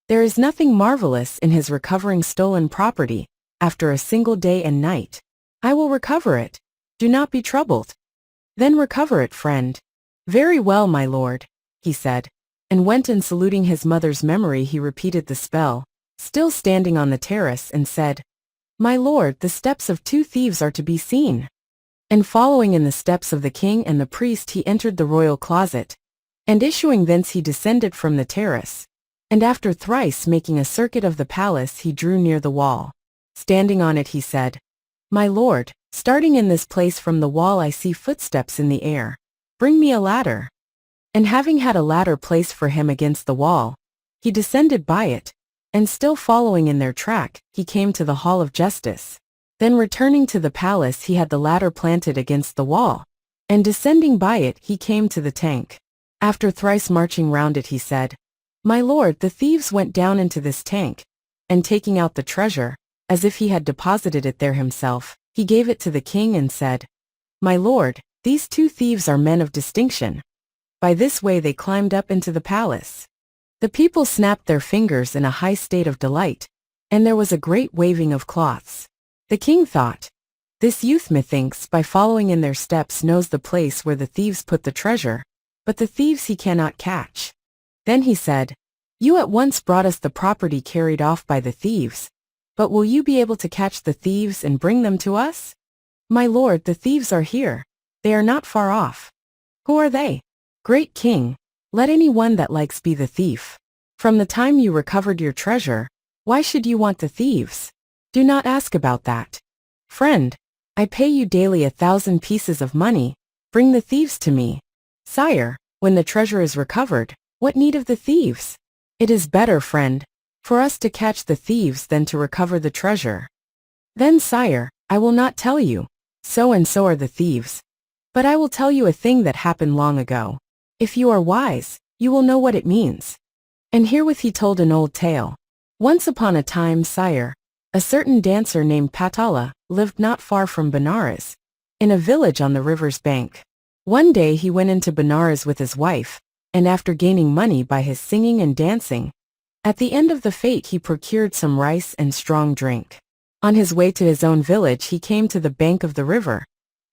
there is nothing marvelous in his recovering stolen property after a single day and night. I will recover it. Do not be troubled." "Then recover it, friend." "Very well, my lord," he said, and went, and saluting his mother's memory he repeated the spell, still standing on the terrace, and said, "My lord, the steps of 2 thieves are to be seen." And following in the steps of the king and the priest he entered the royal closet, and issuing thence he descended from the terrace, and after thrice making a circuit of the palace he drew near the wall. Standing on it he said, "My lord, starting in this place from the wall I see footsteps in the air. Bring me a ladder." And having had a ladder placed for him against the wall, he descended by it, and still following in their track, he came to the hall of justice. Then returning to the palace he had the ladder planted against the wall, and descending by it he came to the tank. After thrice marching round it he said, "My lord, the thieves went down into this tank," and taking out the treasure, as if he had deposited it there himself, he gave it to the king and said, "My lord, these 2 thieves are men of distinction." By this way they climbed up into the palace. The people snapped their fingers in a high state of delight, and there was a great waving of cloths. The king thought, "This youth, methinks, by following in their steps knows the place where the thieves put the treasure, but the thieves he cannot catch." Then he said, You at once brought us the property carried off by the thieves. But will you be able to catch the thieves and bring them to us? My lord, the thieves are here. They are not far off. Who are they? Great king, let any one that likes be the thief. From the time you recovered your treasure, why should you want the thieves? Do not ask about that. Friend, I pay you daily 1,000 pieces of money. Bring the thieves to me. Sire, when the treasure is recovered, what need of the thieves? It is better, friend, for us to catch the thieves than to recover the treasure. Then, sire, I will not tell you, so and so are the thieves. But I will tell you a thing that happened long ago. If you are wise, you will know what it means. And herewith he told an old tale. Once upon a time, sire, a certain dancer named Patala lived not far from Benares, in a village on the river's bank. One day he went into Benares with his wife, and after gaining money by his singing and dancing, at the end of the fete he procured some rice and strong drink. On his way to his own village he came to the bank of the river,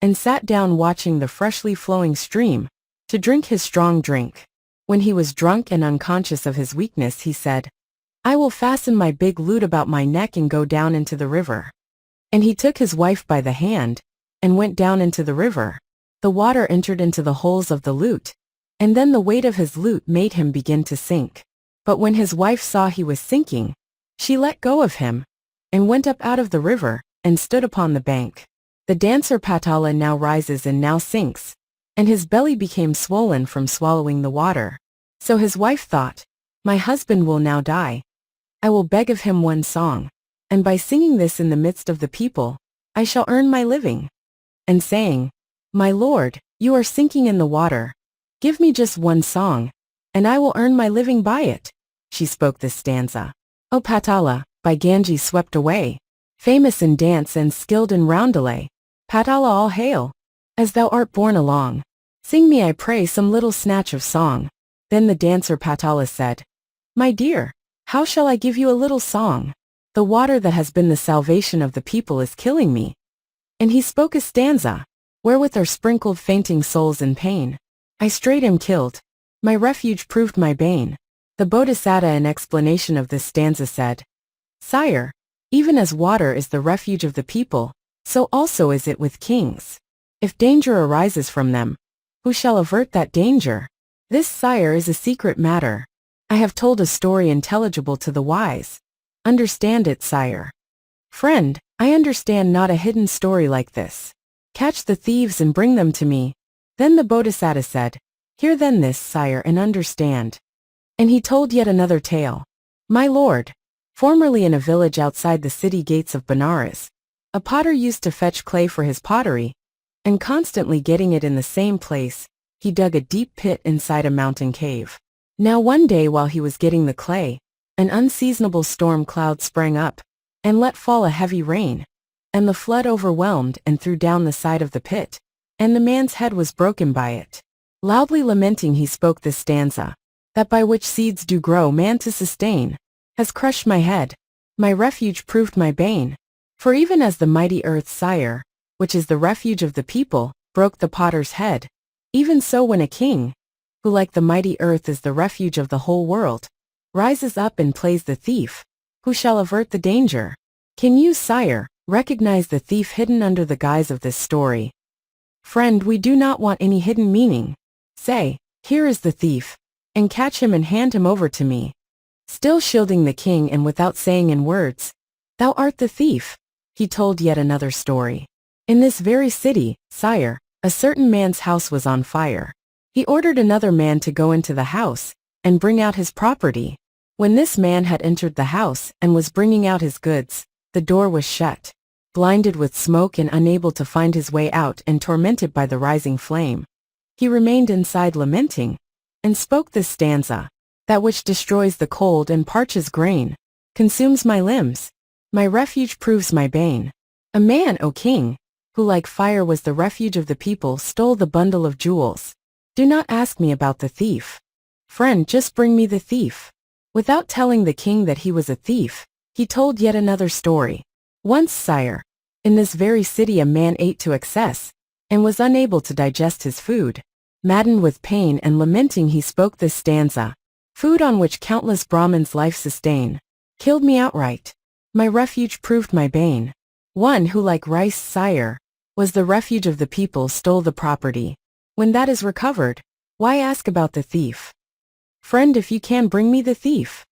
and sat down watching the freshly flowing stream, to drink his strong drink. When he was drunk and unconscious of his weakness he said, I will fasten my big lute about my neck and go down into the river. And he took his wife by the hand, and went down into the river. The water entered into the holes of the lute, and then the weight of his lute made him begin to sink. But when his wife saw he was sinking, she let go of him, and went up out of the river, and stood upon the bank. The dancer Patala now rises and now sinks, and his belly became swollen from swallowing the water. So his wife thought, my husband will now die. I will beg of him one song, and by singing this in the midst of the people, I shall earn my living. And saying, my lord, you are sinking in the water. Give me just one song, and I will earn my living by it. She spoke this stanza. O Patala, by Ganges swept away, famous in dance and skilled in roundelay. Patala all hail, as thou art borne along. Sing me, I pray, some little snatch of song. Then the dancer Patala said, my dear, how shall I give you a little song? The water that has been the salvation of the people is killing me. And he spoke a stanza, wherewith are sprinkled fainting souls in pain. I straight am killed. My refuge proved my bane. The Bodhisattva in explanation of this stanza said, Sire, even as water is the refuge of the people, so also is it with kings. If danger arises from them, who shall avert that danger? This, sire, is a secret matter. I have told a story intelligible to the wise. Understand it, sire. Friend, I understand not a hidden story like this. Catch the thieves and bring them to me. Then the Bodhisattva said, hear then this, sire, and understand. And he told yet another tale. My lord, formerly in a village outside the city gates of Benares, a potter used to fetch clay for his pottery, and constantly getting it in the same place, he dug a deep pit inside a mountain cave. Now one day while he was getting the clay, an unseasonable storm cloud sprang up, and let fall a heavy rain, and the flood overwhelmed and threw down the side of the pit, and the man's head was broken by it. Loudly lamenting he spoke this stanza, that by which seeds do grow man to sustain, has crushed my head, my refuge proved my bane. For even as the mighty earth's sire, which is the refuge of the people, broke the potter's head, even so when a king, who like the mighty earth is the refuge of the whole world, rises up and plays the thief, who shall avert the danger? Can you, sire, recognize the thief hidden under the guise of this story? Friend, we do not want any hidden meaning. Say, here is the thief, and catch him and hand him over to me. Still shielding the king and without saying in words, thou art the thief. He told yet another story. In this very city, sire, a certain man's house was on fire. He ordered another man to go into the house, and bring out his property. When this man had entered the house, and was bringing out his goods, the door was shut. Blinded with smoke and unable to find his way out and tormented by the rising flame, he remained inside lamenting, and spoke this stanza, that which destroys the cold and parches grain, consumes my limbs, my refuge proves my bane. A man, O king, who like fire was the refuge of the people, stole the bundle of jewels. Do not ask me about the thief. Friend, just bring me the thief. Without telling the king that he was a thief, he told yet another story. Once, sire, in this very city a man ate to excess, and was unable to digest his food. Maddened with pain and lamenting he spoke this stanza, food on which countless Brahmins' life sustain, killed me outright. My refuge proved my bane. One who like rice, sire, was the refuge of the people stole the property. When that is recovered, why ask about the thief? Friend, if you can bring me the thief.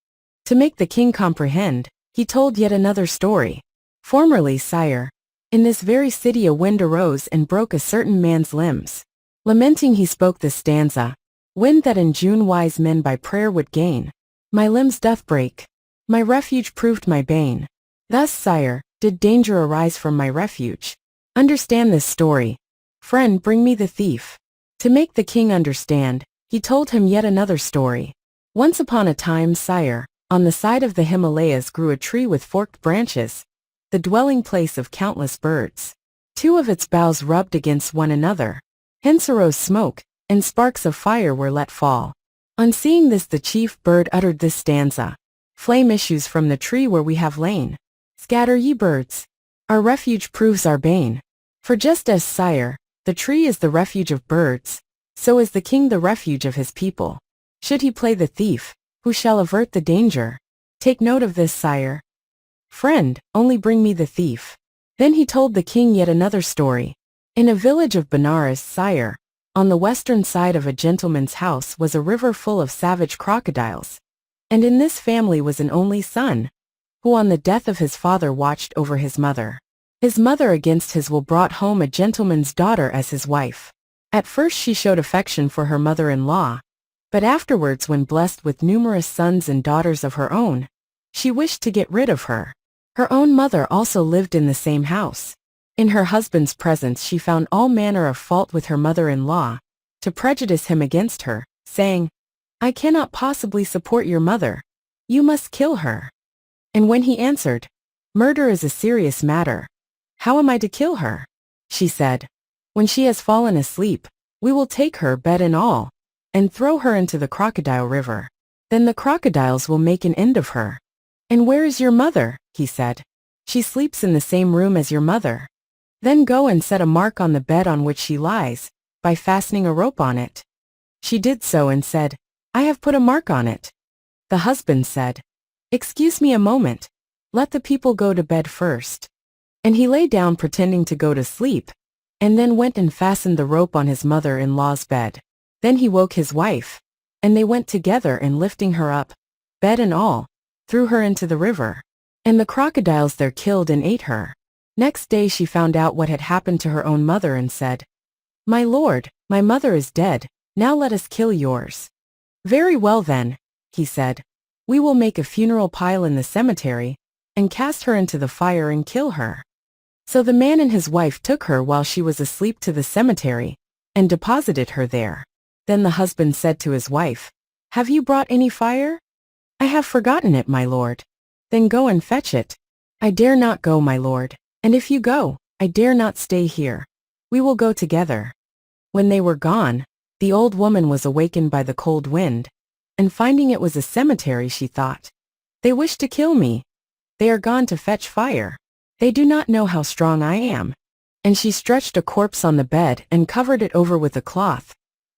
To make the king comprehend, he told yet another story. Formerly, sire, in this very city a wind arose and broke a certain man's limbs. Lamenting he spoke this stanza, wind that in June wise men by prayer would gain. My limbs doth break. My refuge proved my bane. Thus, sire, did danger arise from my refuge. Understand this story. Friend, bring me the thief. To make the king understand, he told him yet another story. Once upon a time, sire, on the side of the Himalayas grew a tree with forked branches, the dwelling place of countless birds. Two of its boughs rubbed against one another. Hence arose smoke, and sparks of fire were let fall. On seeing this, the chief bird uttered this stanza. Flame issues from the tree where we have lain. Scatter, ye birds. Our refuge proves our bane. For just as, sire, the tree is the refuge of birds, so is the king the refuge of his people. Should he play the thief, who shall avert the danger? Take note of this, sire. Friend, only bring me the thief. Then he told the king yet another story. In a village of Benares, sire, on the western side of a gentleman's house was a river full of savage crocodiles. And in this family was an only son, who on the death of his father watched over his mother. His mother against his will brought home a gentleman's daughter as his wife. At first she showed affection for her mother-in-law, but afterwards, when blessed with numerous sons and daughters of her own, she wished to get rid of her. Her own mother also lived in the same house. In her husband's presence she found all manner of fault with her mother-in-law, to prejudice him against her, saying, I cannot possibly support your mother. You must kill her. And when he answered, Murder is a serious matter. How am I to kill her? She said, When she has fallen asleep, we will take her, bed and all, and throw her into the crocodile river. Then the crocodiles will make an end of her. And where is your mother? He said. She sleeps in the same room as your mother. Then go and set a mark on the bed on which she lies, by fastening a rope on it. She did so and said, I have put a mark on it. The husband said, Excuse me a moment. Let the people go to bed first. And he lay down pretending to go to sleep, and then went and fastened the rope on his mother-in-law's bed. Then he woke his wife, and they went together, and lifting her up, bed and all, threw her into the river. And the crocodiles there killed and ate her. Next day she found out what had happened to her own mother and said, My lord, my mother is dead, now let us kill yours. Very well then, he said, we will make a funeral pile in the cemetery, and cast her into the fire and kill her. So the man and his wife took her while she was asleep to the cemetery, and deposited her there. Then the husband said to his wife, Have you brought any fire? I have forgotten it, my lord. Then go and fetch it. I dare not go, my lord. And if you go, I dare not stay here. We will go together. When they were gone, the old woman was awakened by the cold wind, and finding it was a cemetery, she thought, They wish to kill me. They are gone to fetch fire. They do not know how strong I am. And she stretched a corpse on the bed and covered it over with a cloth,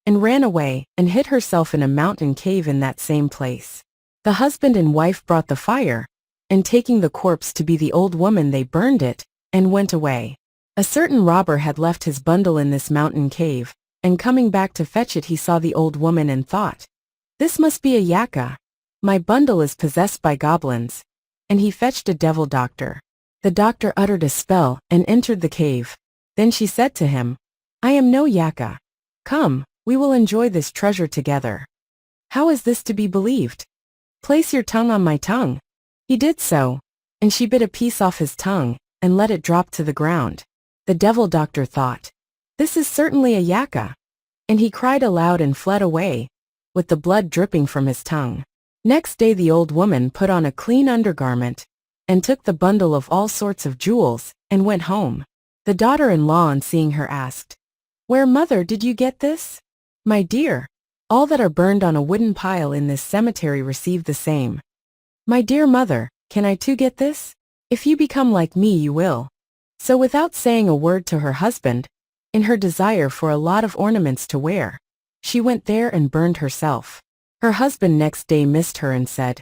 and ran away and hid herself in a mountain cave in that same place. The husband and wife brought the fire, and taking the corpse to be the old woman, they burned it, and went away. A certain robber had left his bundle in this mountain cave, and coming back to fetch it he saw the old woman and thought, This must be a Jātaka. My bundle is possessed by goblins. And he fetched a devil doctor. The doctor uttered a spell and entered the cave. Then she said to him, I am no Jātaka. Come, we will enjoy this treasure together. How is this to be believed? Place your tongue on my tongue. He did so, and she bit a piece off his tongue, and let it drop to the ground. The devil doctor thought, This is certainly a Jātaka. And he cried aloud and fled away, with the blood dripping from his tongue. Next day the old woman put on a clean undergarment, and took the bundle of all sorts of jewels, and went home. The daughter-in-law on seeing her asked, Where, mother, did you get this? My dear, all that are burned on a wooden pile in this cemetery receive the same. My dear mother, can I too get this? If you become like me you will. So without saying a word to her husband, in her desire for a lot of ornaments to wear, she went there and burned herself. Her husband next day missed her and said,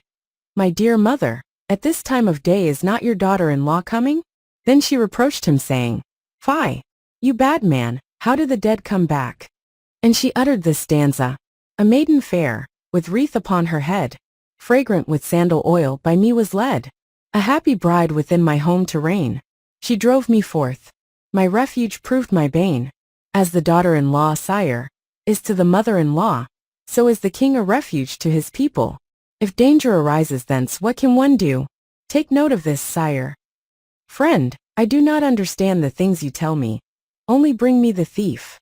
"My dear mother, at this time of day is not your daughter-in-law coming?" Then she reproached him saying, "Fie, you bad man, how do the dead come back?" And she uttered this stanza: "A maiden fair, with wreath upon her head, fragrant with sandal oil by me was led. A happy bride within my home to reign. She drove me forth. My refuge proved my bane. As the daughter-in-law, sire, is to the mother-in-law, so is the king a refuge to his people. If danger arises thence, what can one do? Take note of this, sire. Friend, I do not understand the things you tell me. Only bring me the thief."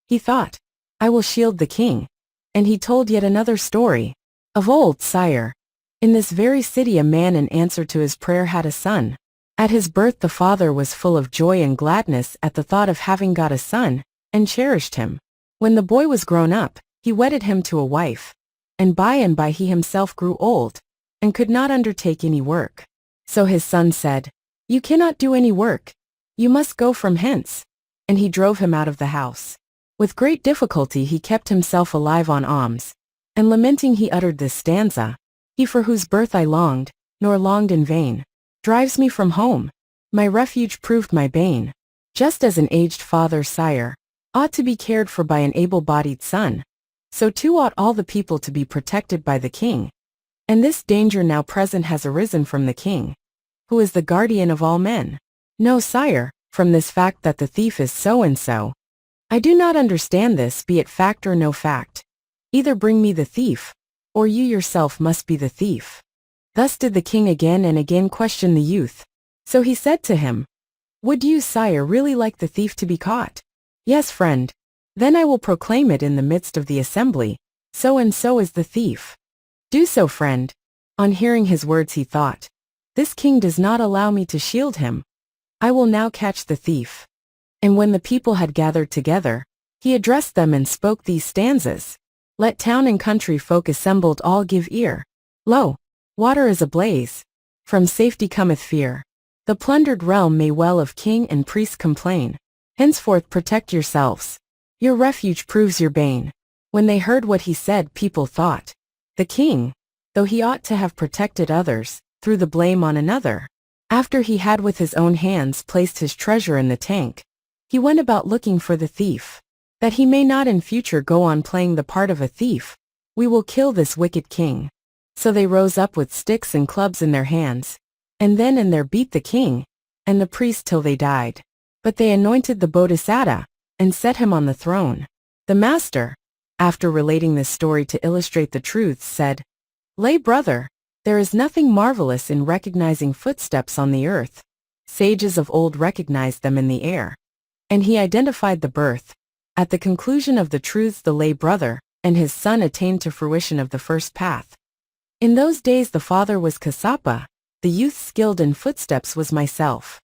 He thought, "I will shield the king." And he told yet another story. "Of old, sire, in this very city a man in answer to his prayer had a son. At his birth the father was full of joy and gladness at the thought of having got a son, and cherished him. When the boy was grown up, he wedded him to a wife. And by he himself grew old, and could not undertake any work. So his son said, 'You cannot do any work. You must go from hence.' And he drove him out of the house. With great difficulty he kept himself alive on alms. And lamenting he uttered this stanza: 'He for whose birth I longed, nor longed in vain, drives me from home. My refuge proved my bane.' Just as an aged father, sire, ought to be cared for by an able-bodied son, so too ought all the people to be protected by the king. And this danger now present has arisen from the king, who is the guardian of all men. No, sire, from this fact that the thief is so and so. I do not understand this, be it fact or no fact. Either bring me the thief, or you yourself must be the thief." Thus did the king again and again question the youth. So he said to him, "Would you, sire, really like the thief to be caught?" "Yes, friend. Then I will proclaim it in the midst of the assembly, so and so is the thief." "Do so, friend." On hearing his words he thought, "This king does not allow me to shield him. I will now catch the thief." And when the people had gathered together, he addressed them and spoke these stanzas: "Let town and country folk assembled all give ear. Lo, water is ablaze. From safety cometh fear. The plundered realm may well of king and priest complain. Henceforth protect yourselves. Your refuge proves your bane." When they heard what he said, people thought, "The king, though he ought to have protected others, threw the blame on another. After he had with his own hands placed his treasure in the tank, he went about looking for the thief. That he may not in future go on playing the part of a thief, we will kill this wicked king." So they rose up with sticks and clubs in their hands, and then and there beat the king and the priest till they died. But they anointed the Bodhisattva and set him on the throne. The master, after relating this story to illustrate the truths, said, "Lay brother, there is nothing marvelous in recognizing footsteps on the earth. Sages of old recognized them in the air." And he identified the birth. At the conclusion of the truths, the lay brother and his son attained to fruition of the first path. In those days the father was Kassapa, the youth skilled in footsteps was myself.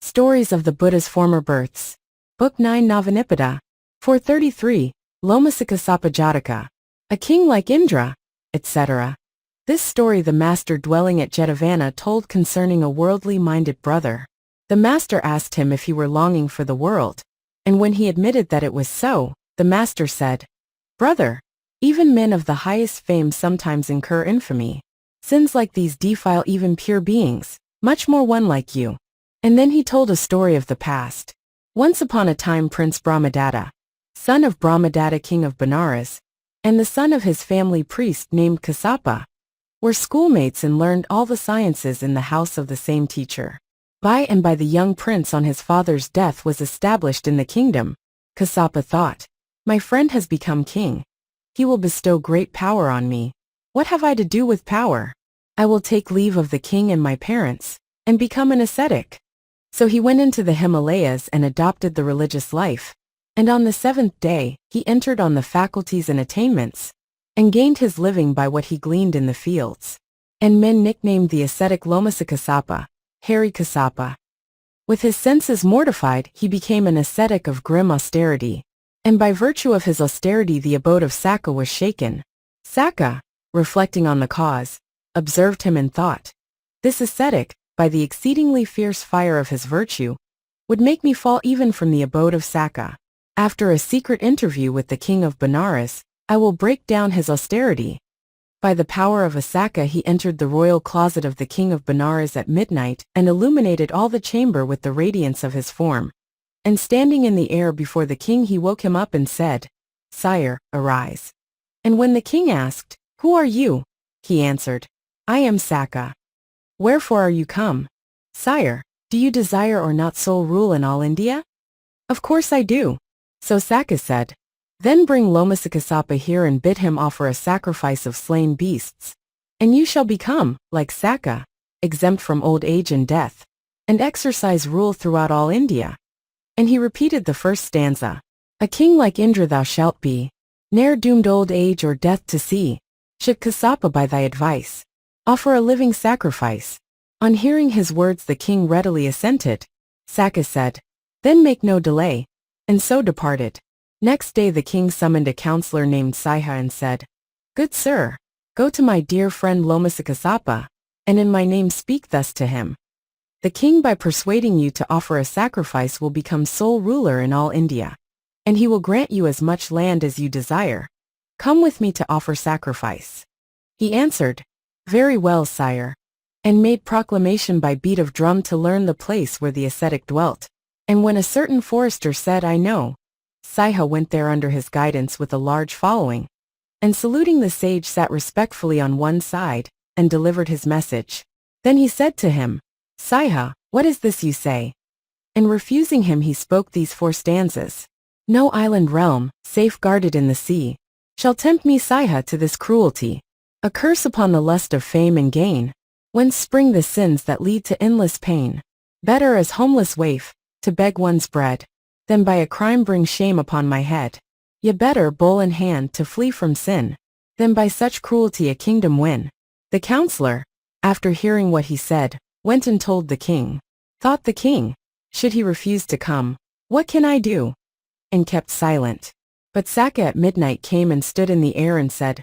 Stories of the Buddha's Former Births. Book 9 Navanipada. 433, Lomasakassassa Jataka. A king like Indra, etc. This story the master dwelling at Jetavana told concerning a worldly-minded brother. The master asked him if he were longing for the world, and when he admitted that it was so, the master said, "Brother, even men of the highest fame sometimes incur infamy. Sins like these defile even pure beings, much more one like you." And then he told a story of the past. Once upon a time Prince Brahmadatta, son of Brahmadatta king of Benares, and the son of his family priest named Kassapa, were schoolmates and learned all the sciences in the house of the same teacher. By and by the young prince on his father's death was established in the kingdom. Kassapa thought, "My friend has become king. He will bestow great power on me. What have I to do with power? I will take leave of the king and my parents, and become an ascetic." So he went into the Himalayas and adopted the religious life, and on the 7th day, he entered on the faculties and attainments, and gained his living by what he gleaned in the fields. And men nicknamed the ascetic Lomasakassapa, Hairy Kassapa. With his senses mortified, he became an ascetic of grim austerity, and by virtue of his austerity the abode of Sakka was shaken. Sakka, reflecting on the cause, observed him and thought, "This ascetic, by the exceedingly fierce fire of his virtue, would make me fall even from the abode of Sakka. After a secret interview with the king of Benares, I will break down his austerity. By the power of a Sakka he entered the royal closet of the king of Benares at midnight and illuminated all the chamber with the radiance of his form. And standing in the air before the king he woke him up and said, "Sire, arise." And when the king asked, "Who are you?" he answered, "I am Sakka." "Wherefore are you come?" "Sire, do you desire or not sole rule in all India?" "Of course I do." So Sakka said, "Then bring Lomasakassassa here and bid him offer a sacrifice of slain beasts. And you shall become, like Sakka, exempt from old age and death, and exercise rule throughout all India." And he repeated the first stanza. "A king like Indra thou shalt be, ne'er doomed old age or death to see. Should Kassapa by thy advice offer a living sacrifice?" On hearing his words the king readily assented. Sakka said, "Then make no delay," and so departed. Next day the king summoned a counselor named Gijjhā and said, "Good sir, go to my dear friend Lomasakassassa, and in my name speak thus to him. The king by persuading you to offer a sacrifice will become sole ruler in all India, and he will grant you as much land as you desire. Come with me to offer sacrifice." He answered, "Very well, sire," and made proclamation by beat of drum to learn the place where the ascetic dwelt. And when a certain forester said, "I know," Gijjhā went there under his guidance with a large following, and saluting the sage sat respectfully on one side, and delivered his message. Then he said to him, "Gijjhā, what is this you say?" And refusing him he spoke these four stanzas. "No island realm, safe guarded in the sea, shall tempt me Gijjhā to this cruelty. A curse upon the lust of fame and gain, whence spring the sins that lead to endless pain. Better as homeless waif, to beg one's bread, than by a crime bring shame upon my head. Yea better bowl in hand to flee from sin, than by such cruelty a kingdom win." The counselor, after hearing what he said, went and told the king. Thought the king, should he refuse to come, "What can I do?" and kept silent. But Sakka at midnight came and stood in the air and said,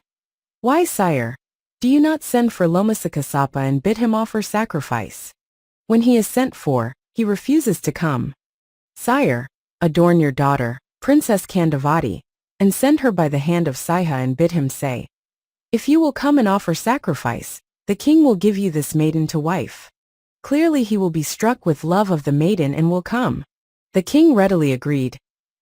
"Why, sire, do you not send for Lomasakassassa and bid him offer sacrifice? When he is sent for, he refuses to come. Sire, adorn your daughter, Princess Kandavati, and send her by the hand of Gijjhā and bid him say, 'If you will come and offer sacrifice, the king will give you this maiden to wife.' Clearly he will be struck with love of the maiden and will come." The king readily agreed,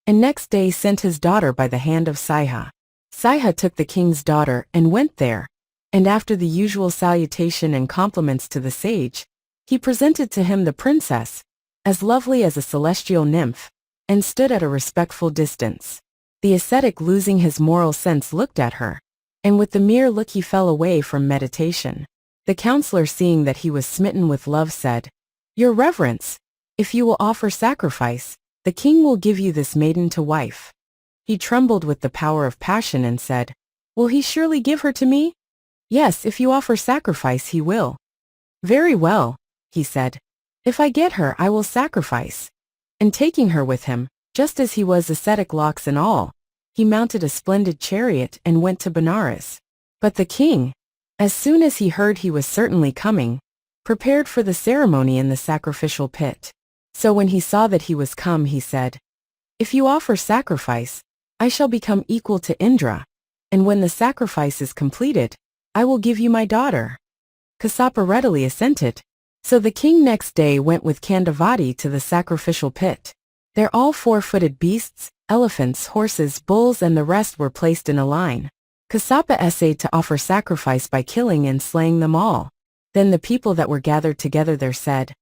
and next day sent his daughter by the hand of Gijjhā. Gijjhā took the king's daughter and went there, and after the usual salutation and compliments to the sage, he presented to him the princess, as lovely as a celestial nymph, and stood at a respectful distance. The ascetic, losing his moral sense, looked at her, and with the mere look he fell away from meditation. The counselor, seeing that he was smitten with love, said, "Your reverence, if you will offer sacrifice, the king will give you this maiden to wife." He trembled with the power of passion and said, "Will he surely give her to me?" "Yes, if you offer sacrifice he will." "Very well," he said. "If I get her I will sacrifice." And taking her with him, just as he was, ascetic locks and all, he mounted a splendid chariot and went to Benares. But the king, as soon as he heard he was certainly coming, prepared for the ceremony in the sacrificial pit. So when he saw that he was come, he said, "If you offer sacrifice, I shall become equal to Indra, and when the sacrifice is completed, I will give you my daughter." Kassapa readily assented. So the king next day went with Kandavati to the sacrificial pit. There all four-footed beasts, elephants, horses, bulls, and the rest were placed in a line. Kassapa essayed to offer sacrifice by killing and slaying them all. Then the people that were gathered together there said,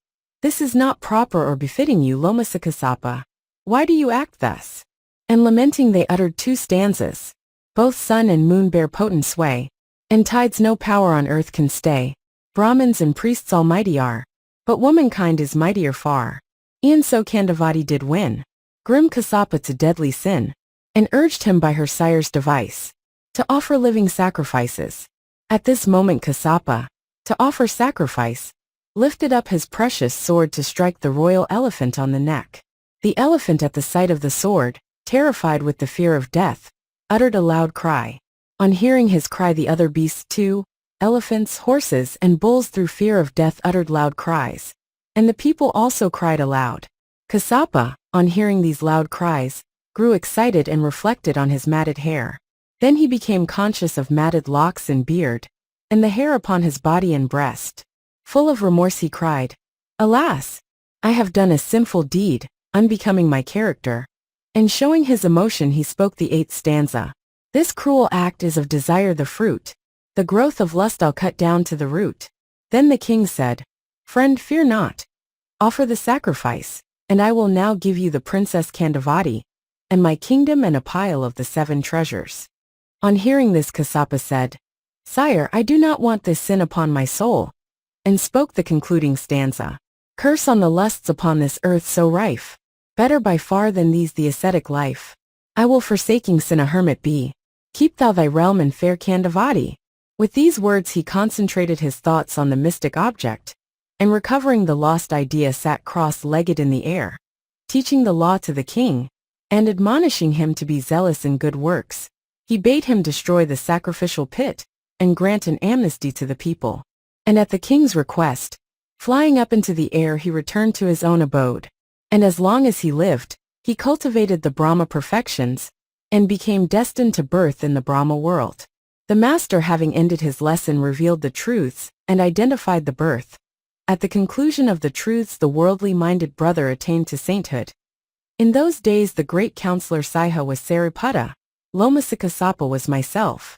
"This is not proper or befitting you, Lomasakassassa. Why do you act thus?" And lamenting they uttered two stanzas. Both sun and moon bear potent sway, and tides no power on earth can stay. Brahmins and priests almighty are, but womankind is mightier far. E'en so Kandavati did win grim Kassapa to deadly sin, and urged him by her sire's device to offer living sacrifices. At this moment Kassapa, to offer sacrifice, lifted up his precious sword to strike the royal elephant on the neck. The elephant, at the sight of the sword, terrified with the fear of death, uttered a loud cry. On hearing his cry the other beasts too, elephants, horses, and bulls, through fear of death uttered loud cries, and the people also cried aloud. Kassapa, on hearing these loud cries, grew excited and reflected on his matted hair. Then he became conscious of matted locks and beard, and the hair upon his body and breast. Full of remorse he cried, "Alas! I have done a sinful deed, unbecoming my character." And showing his emotion he spoke the 8th stanza. "This cruel act is of desire the fruit. The growth of lust I'll cut down to the root." Then the king said, "Friend, fear not. Offer the sacrifice, and I will now give you the Princess Kandavati, and my kingdom and a pile of the 7 treasures." On hearing this Kassapa said, "Sire, I do not want this sin upon my soul," and spoke the concluding stanza. "Curse on the lusts upon this earth so rife. Better by far than these the ascetic life. I will forsaking sin a hermit be. Keep thou thy realm and fair Kandavati." With these words he concentrated his thoughts on the mystic object, and recovering the lost idea sat cross-legged in the air, teaching the law to the king, and admonishing him to be zealous in good works. He bade him destroy the sacrificial pit, and grant an amnesty to the people. And at the king's request, flying up into the air he returned to his own abode. And as long as he lived, he cultivated the Brahma perfections, and became destined to birth in the Brahma world. The master, having ended his lesson, revealed the truths, and identified the birth. At the conclusion of the truths the worldly-minded brother attained to sainthood. In those days the great counselor Gijjhā was Sariputta. Lomasakassassa was myself.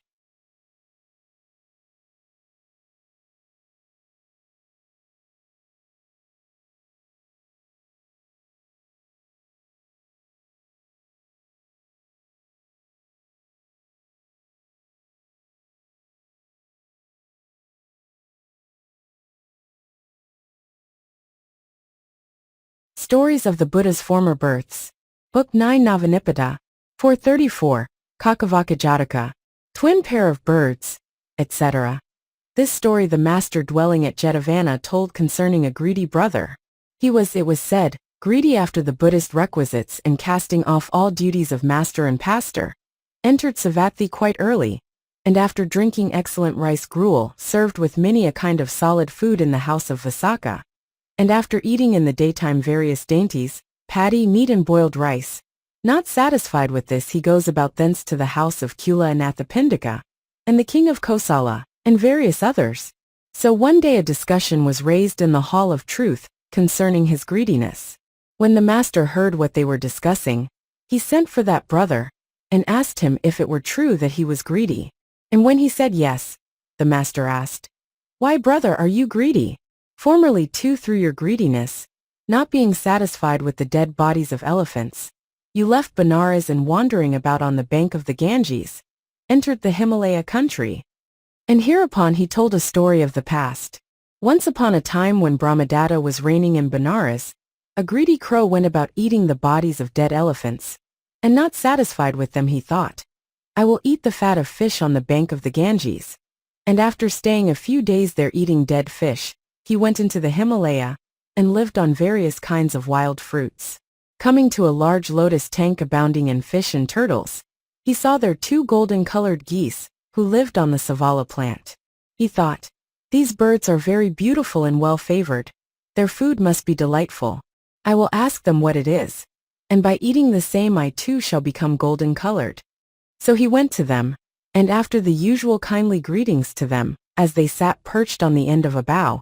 Stories of the Buddha's Former Births. Book 9 Navanipada. 434. Cakkavaka Jataka. Twin pair of birds, etc. This story the master dwelling at Jetavana told concerning a greedy brother. He was, it was said, greedy after the Buddhist requisites and casting off all duties of master and pastor. Entered Savatthi quite early, and after drinking excellent rice gruel served with many a kind of solid food in the house of Vasaka, and after eating in the daytime various dainties, paddy, meat and boiled rice. Not satisfied with this he goes about thence to the house of Cullasuka, and the king of Kosala, and various others. So one day a discussion was raised in the hall of truth, concerning his greediness. When the master heard what they were discussing, he sent for that brother, and asked him if it were true that he was greedy. And when he said yes, the master asked, "Why, brother, are you greedy? Formerly too, through your greediness, not being satisfied with the dead bodies of elephants, you left Benares and wandering about on the bank of the Ganges, entered the Himalaya country." And hereupon he told a story of the past. Once upon a time when Brahmadatta was reigning in Benares, a greedy crow went about eating the bodies of dead elephants, and not satisfied with them he thought, "I will eat the fat of fish on the bank of the Ganges." And after staying a few days there eating dead fish, he went into the Himalaya, and lived on various kinds of wild fruits. Coming to a large lotus tank abounding in fish and turtles, he saw there 2 golden-colored geese, who lived on the savala plant. He thought, "These birds are very beautiful and well-favored. Their food must be delightful. I will ask them what it is, and by eating the same I too shall become golden-colored." So he went to them, and after the usual kindly greetings to them, as they sat perched on the end of a bough,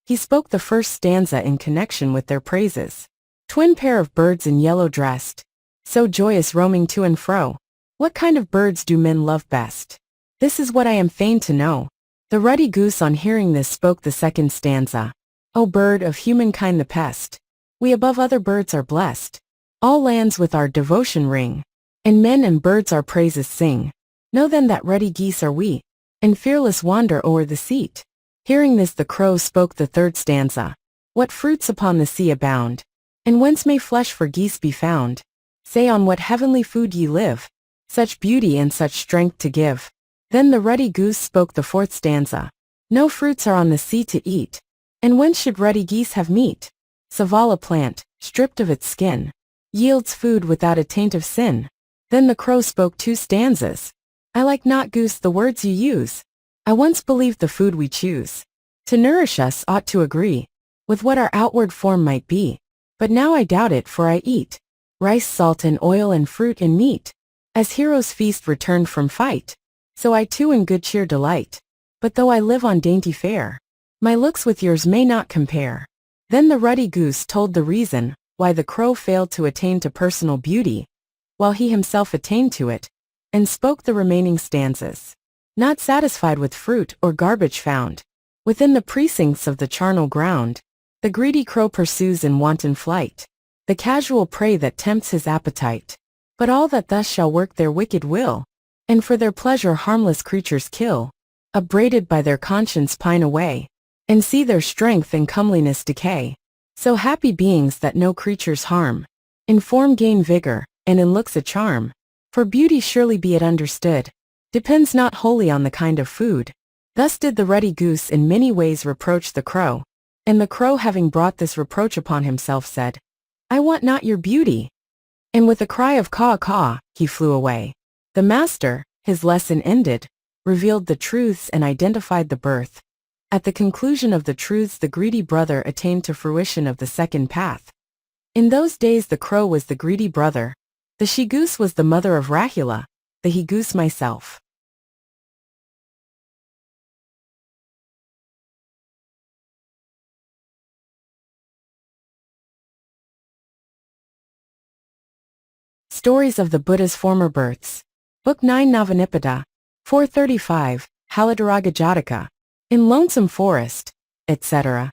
he spoke the first stanza in connection with their praises. Twin pair of birds in yellow dressed, so joyous roaming to and fro. What kind of birds do men love best? This is what I am fain to know. The ruddy goose on hearing this spoke the second stanza. O bird of humankind the pest, we above other birds are blessed. All lands with our devotion ring, and men and birds our praises sing. Know then that ruddy geese are we, and fearless wander o'er the seat. Hearing this the crow spoke the third stanza. What fruits upon the sea abound, and whence may flesh for geese be found? Say on what heavenly food ye live, such beauty and such strength to give. Then the ruddy goose spoke the fourth stanza. No fruits are on the sea to eat, and whence should ruddy geese have meat? Savala plant, stripped of its skin, yields food without a taint of sin. Then the crow spoke 2 stanzas. I like not, goose, the words you use. I once believed the food we choose to nourish us ought to agree with what our outward form might be. But now I doubt it, for I eat rice, salt and oil and fruit and meat. As heroes feast returned from fight, so I too in good cheer delight. But though I live on dainty fare, my looks with yours may not compare. Then the ruddy goose told the reason why the crow failed to attain to personal beauty, while he himself attained to it, and spoke the remaining stanzas. Not satisfied with fruit or garbage found within the precincts of the charnel ground, the greedy crow pursues in wanton flight the casual prey that tempts his appetite. But all that thus shall work their wicked will, and for their pleasure harmless creatures kill, upbraided by their conscience pine away, and see their strength and comeliness decay. So happy beings that no creatures harm, in form gain vigor, and in looks a charm. For beauty, surely be it understood, depends not wholly on the kind of food. Thus did the ruddy goose in many ways reproach the crow, and the crow, having brought this reproach upon himself, said, I want not your beauty. And with a cry of caw-caw, he flew away. The master, his lesson ended, revealed the truths and identified the birth. At the conclusion of the truths, the greedy brother attained to fruition of the second path. In those days the crow was the greedy brother, the she-goose was the mother of Rahula, the he-goose myself. Stories of the Buddha's Former Births. Book 9 Navanipada. 435, Haliddiraga Jataka. In Lonesome Forest, etc.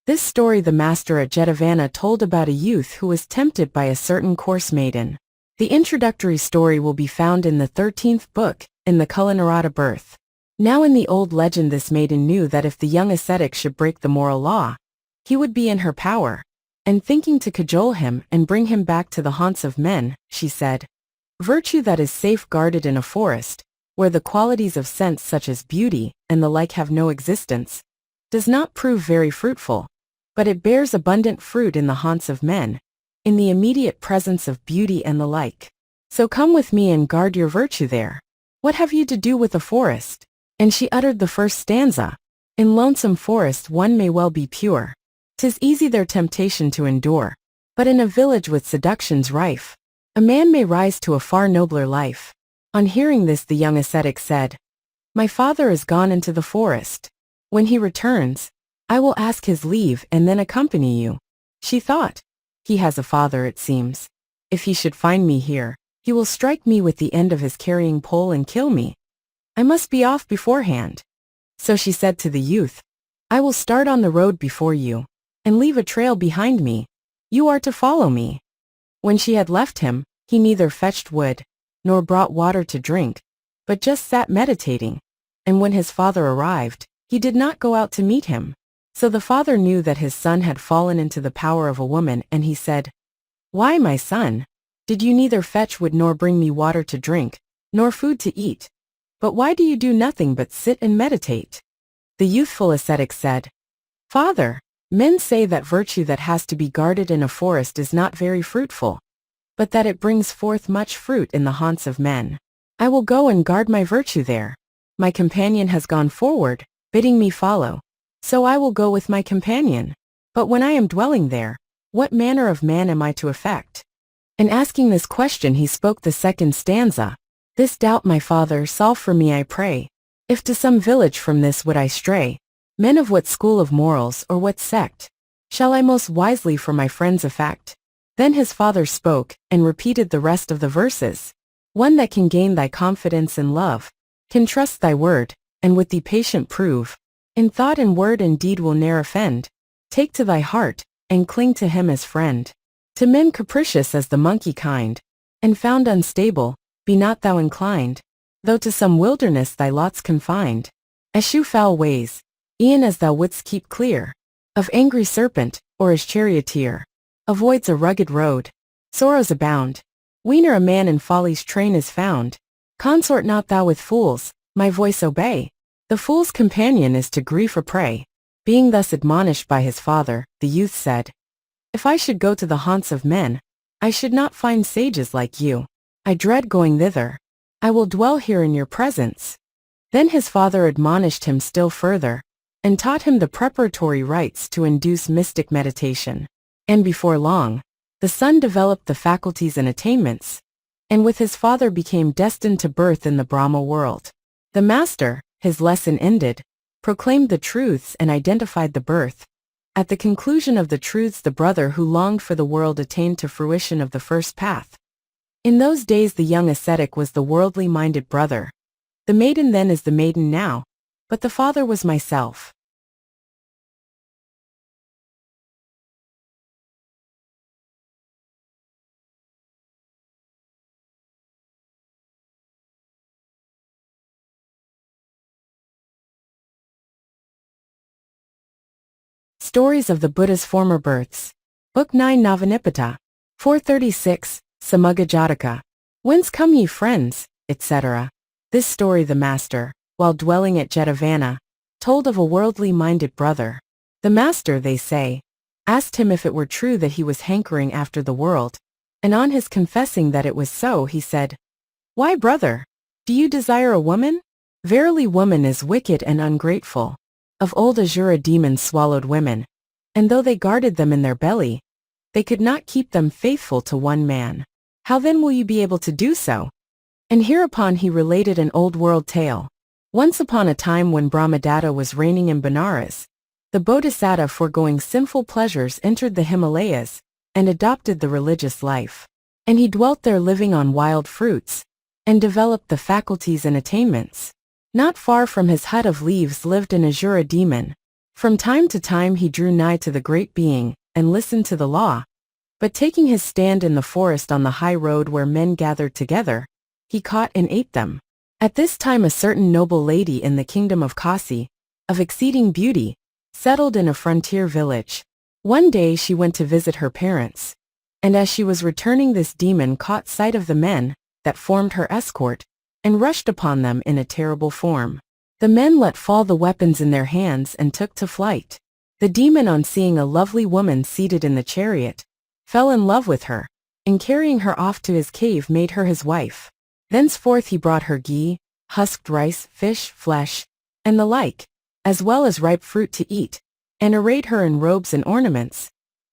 This story the master at Jetavana told about a youth who was tempted by a certain coarse maiden. The introductory story will be found in the 13th book, in the Cullasuka birth. Now in the old legend this maiden knew that if the young ascetic should break the moral law, he would be in her power. And thinking to cajole him and bring him back to the haunts of men, she said, Virtue that is safeguarded in a forest, where the qualities of sense such as beauty and the like have no existence, does not prove very fruitful, but it bears abundant fruit in the haunts of men, in the immediate presence of beauty and the like. So come with me and guard your virtue there. What have you to do with a forest? And she uttered the first stanza. In lonesome forest one may well be pure. 'Tis easy their temptation to endure. But in a village with seductions rife, a man may rise to a far nobler life. On hearing this the young ascetic said, My father is gone into the forest. When he returns, I will ask his leave and then accompany you. She thought, He has a father, it seems. If he should find me here, he will strike me with the end of his carrying pole and kill me. I must be off beforehand. So she said to the youth, I will start on the road before you, and leave a trail behind me. You are to follow me. When she had left him, he neither fetched wood, nor brought water to drink, but just sat meditating. And when his father arrived, he did not go out to meet him. So the father knew that his son had fallen into the power of a woman, and he said, Why, my son, did you neither fetch wood nor bring me water to drink, nor food to eat? But why do you do nothing but sit and meditate? The youthful ascetic said, Father, men say that virtue that has to be guarded in a forest is not very fruitful, but that it brings forth much fruit in the haunts of men. I will go and guard my virtue there. My companion has gone forward, bidding me follow, so I will go with my companion. But when I am dwelling there, what manner of man am I to affect? In asking this question he spoke the second stanza. This doubt, my father, solve for me, I pray. If to some village from this would I stray, men of what school of morals or what sect shall I most wisely for my friends affect? Then his father spoke, and repeated the rest of the verses. One that can gain thy confidence and love, can trust thy word, and with thee patient prove. In thought and word and deed will ne'er offend. Take to thy heart, and cling to him as friend. To men capricious as the monkey kind, and found unstable, be not thou inclined, though to some wilderness thy lot's confined. Eschew foul ways, e'en as thou wouldst keep clear of angry serpent, or as charioteer avoids a rugged road. Sorrows abound, whene'er a man in folly's train is found. Consort not thou with fools, my voice obey. The fool's companion is to grief a prey. Being thus admonished by his father, the youth said, If I should go to the haunts of men, I should not find sages like you. I dread going thither. I will dwell here in your presence. Then his father admonished him still further, and taught him the preparatory rites to induce mystic meditation. And before long, the son developed the faculties and attainments, and with his father became destined to birth in the Brahma world. The master, his lesson ended, proclaimed the truths and identified the birth. At the conclusion of the truths, the brother who longed for the world attained to fruition of the first path. In those days the young ascetic was the worldly-minded brother. The maiden then is the maiden now, but the father was myself. Stories of the Buddha's Former Births. Book 9 Navanipata. 436, Samugga Jataka. Whence come ye friends, etc. This story the master, while dwelling at Jetavana, told of a worldly-minded brother. The master, they say, asked him if it were true that he was hankering after the world, and on his confessing that it was so, he said, "Why, brother? Do you desire a woman? Verily woman is wicked and ungrateful. Of old Asura demons swallowed women, and though they guarded them in their belly, they could not keep them faithful to one man. How then will you be able to do so?" And hereupon he related an old world tale. Once upon a time when Brahmadatta was reigning in Benares, the Bodhisattva foregoing sinful pleasures entered the Himalayas, and adopted the religious life. And he dwelt there living on wild fruits, and developed the faculties and attainments. Not far from his hut of leaves lived an Asura demon. From time to time he drew nigh to the great being, and listened to the law. But taking his stand in the forest on the high road where men gathered together, he caught and ate them. At this time a certain noble lady in the kingdom of Kasi, of exceeding beauty, settled in a frontier village. One day she went to visit her parents, and as she was returning this demon caught sight of the men that formed her escort, and rushed upon them in a terrible form. The men let fall the weapons in their hands and took to flight. The demon, on seeing a lovely woman seated in the chariot, fell in love with her, and carrying her off to his cave made her his wife. Thenceforth he brought her ghee, husked rice, fish, flesh, and the like, as well as ripe fruit to eat, and arrayed her in robes and ornaments.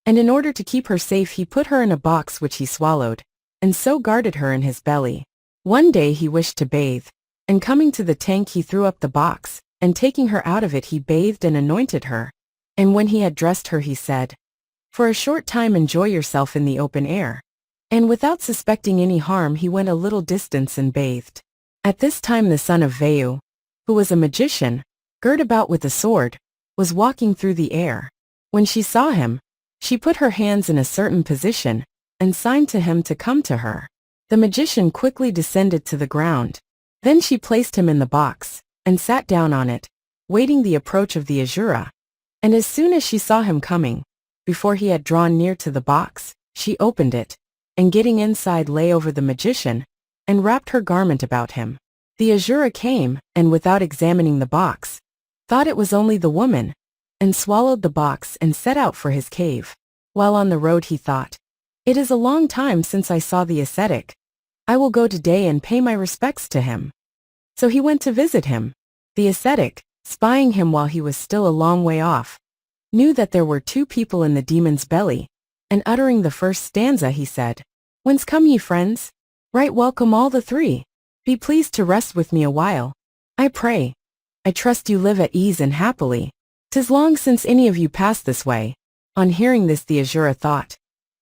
And in order to keep her safe he put her in a box which he swallowed, and so guarded her in his belly. One day he wished to bathe, and coming to the tank he threw up the box, and taking her out of it he bathed and anointed her. And when he had dressed her he said, "For a short time enjoy yourself in the open air." And without suspecting any harm he went a little distance and bathed. At this time the son of Vayu, who was a magician, girt about with a sword, was walking through the air. When she saw him, she put her hands in a certain position, and signed to him to come to her. The magician quickly descended to the ground. Then she placed him in the box, and sat down on it, waiting the approach of the Asura. And as soon as she saw him coming, before he had drawn near to the box, she opened it, and getting inside lay over the magician, and wrapped her garment about him. The Asura came, and without examining the box, thought it was only the woman, and swallowed the box and set out for his cave. While on the road he thought, "It is a long time since I saw the ascetic. I will go today and pay my respects to him." So he went to visit him. The ascetic, spying him while he was still a long way off, knew that there were two people in the demon's belly, and uttering the first stanza he said, "Whence come ye friends? Right welcome all the three. Be pleased to rest with me a while, I pray. I trust you live at ease and happily. 'Tis long since any of you passed this way." On hearing this the Asura thought,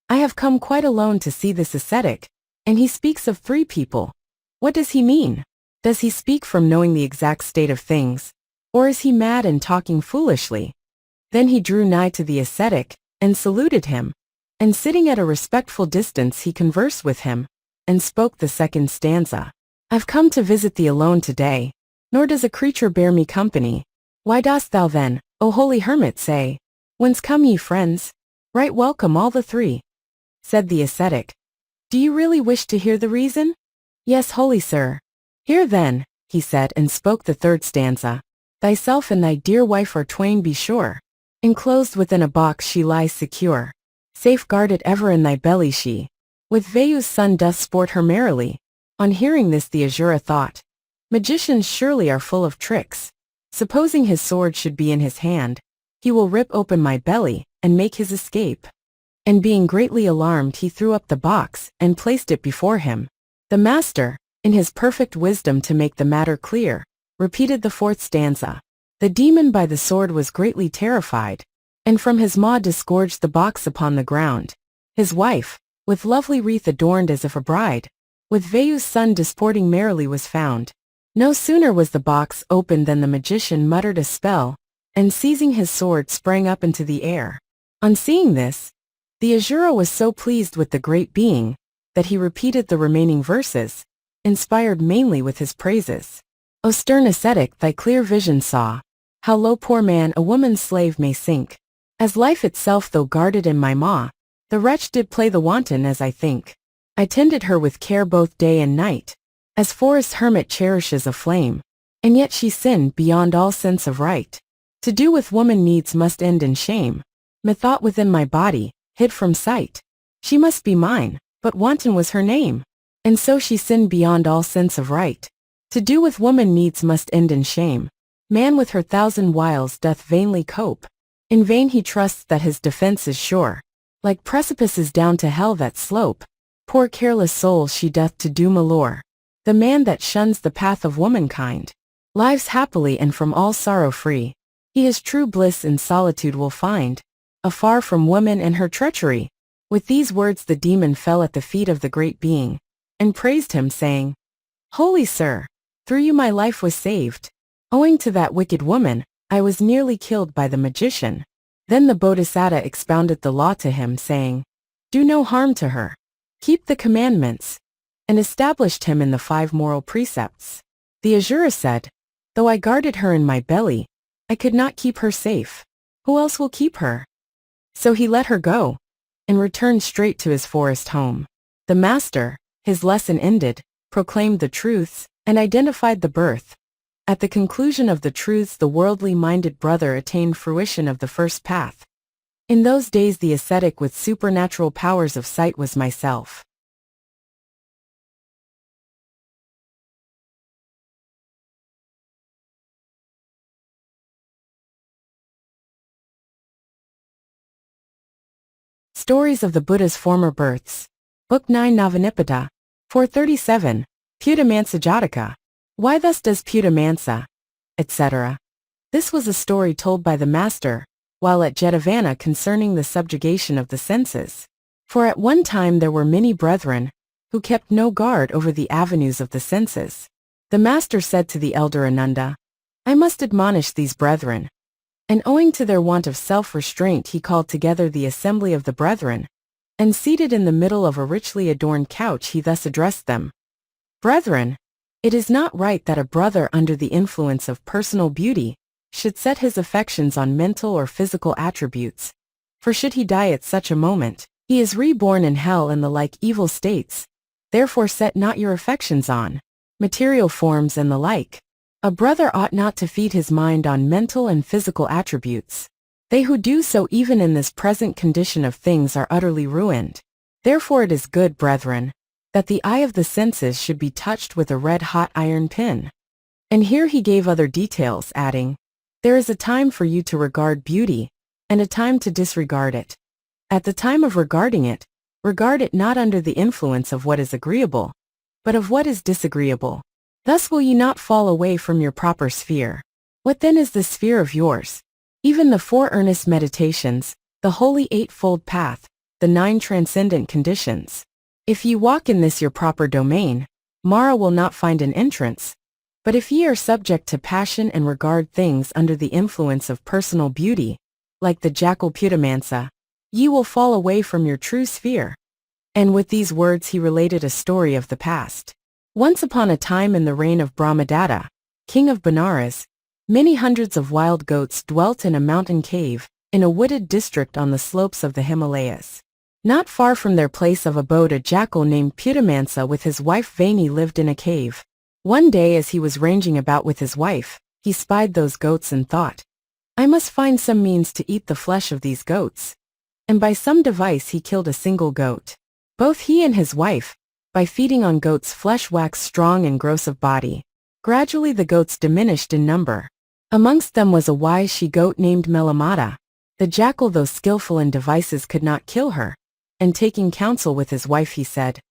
"I have come quite alone to see this ascetic, and he speaks of three people. What does he mean? Does he speak from knowing the exact state of things, or is he mad and talking foolishly?" Then he drew nigh to the ascetic, and saluted him, and sitting at a respectful distance he conversed with him, and spoke the second stanza. "I've come to visit thee alone today, nor does a creature bear me company. Why dost thou then, O holy hermit, say, 'Whence come ye friends? Right welcome all the three'?" Said the ascetic, "Do you really wish to hear the reason?" "Yes, holy sir." "Hear then," he said, and spoke the third stanza. "Thyself and thy dear wife are twain, be sure. Enclosed within a box she lies secure. Safeguarded ever in thy belly she. With Vayu's son doth sport her merrily." On hearing this the Asura thought, "Magicians surely are full of tricks. Supposing his sword should be in his hand, he will rip open my belly, and make his escape." and being greatly alarmed he threw up the box and placed it before him. The master, in his perfect wisdom to make the matter clear, repeated the fourth stanza. The demon by the sword was greatly terrified, and from his maw disgorged the box upon the ground. His wife, with lovely wreath adorned as if a bride, with Vayu's son disporting merrily was found. No sooner was the box opened than the magician muttered a spell, and seizing his sword sprang up into the air. On seeing this, the Asura was so pleased with the great being, that he repeated the remaining verses, inspired mainly with his praises. O stern ascetic, thy clear vision saw, how low poor man a woman's slave may sink. As life itself though guarded in my maw, the wretch did play the wanton as I think. I tended her with care both day and night, as forest hermit cherishes a flame, and yet she sinned beyond all sense of right. To do with woman needs must end in shame. Methought within my body, hid from sight, she must be mine, but wanton was her name, and so she sinned beyond all sense of right. To do with woman needs must end in shame. Man with her thousand wiles doth vainly cope. In vain he trusts that his defense is sure. Like precipices down to hell that slope, poor careless soul she doth to doom allure. The man that shuns the path of womankind lives happily and from all sorrow free. He his true bliss in solitude will find, afar from woman and her treachery. With these words the demon fell at the feet of the great being, and praised him, saying, Holy sir, through you my life was saved. Owing to that wicked woman, I was nearly killed by the magician. Then the Bodhisattva expounded the law to him, saying, Do no harm to her. Keep the commandments, and established him in the 5 moral precepts. The Asura said, Though I guarded her in my belly, I could not keep her safe. Who else will keep her? So he let her go, and returned straight to his forest home. The master, his lesson ended, proclaimed the truths, and identified the birth. At the conclusion of the truths the worldly-minded brother attained fruition of the first path. In those days the ascetic with supernatural powers of sight was myself. Stories of the Buddha's Former Births. Book 9 Navanipada. 437. Putimansa Jataka. Why thus does Putimansa, etc. This was a story told by the master, while at Jetavana concerning the subjugation of the senses. For at one time there were many brethren, who kept no guard over the avenues of the senses. The master said to the elder Ananda, I must admonish these brethren. And owing to their want of self-restraint he called together the assembly of the brethren, and seated in the middle of a richly adorned couch he thus addressed them. Brethren, it is not right that a brother under the influence of personal beauty should set his affections on mental or physical attributes, for should he die at such a moment, he is reborn in hell and the like evil states. Therefore set not your affections on material forms and the like. A brother ought not to feed his mind on mental and physical attributes. They who do so even in this present condition of things are utterly ruined. Therefore it is good, brethren, that the eye of the senses should be touched with a red-hot iron pin. And here he gave other details, adding, There is a time for you to regard beauty, and a time to disregard it. At the time of regarding it, regard it not under the influence of what is agreeable, but of what is disagreeable. Thus will ye not fall away from your proper sphere. What then is the sphere of yours? Even the 4 earnest meditations, the holy 8-fold path, the 9 transcendent conditions. If ye walk in this your proper domain, Mara will not find an entrance. But if ye are subject to passion and regard things under the influence of personal beauty, like the jackal Putimansa, ye will fall away from your true sphere. And with these words he related a story of the past. Once upon a time in the reign of Brahmadatta, king of Benares, many hundreds of wild goats dwelt in a mountain cave, in a wooded district on the slopes of the Himalayas. Not far from their place of abode a jackal named Putimansa with his wife Vaini lived in a cave. One day as he was ranging about with his wife, he spied those goats and thought, I must find some means to eat the flesh of these goats. And by some device he killed a single goat. Both he and his wife, by feeding on goats' flesh, waxed strong and gross of body. Gradually the goats diminished in number. Amongst them was a wise she-goat named Melamata. The jackal, though skillful in devices, could not kill her, and taking counsel with his wife he said,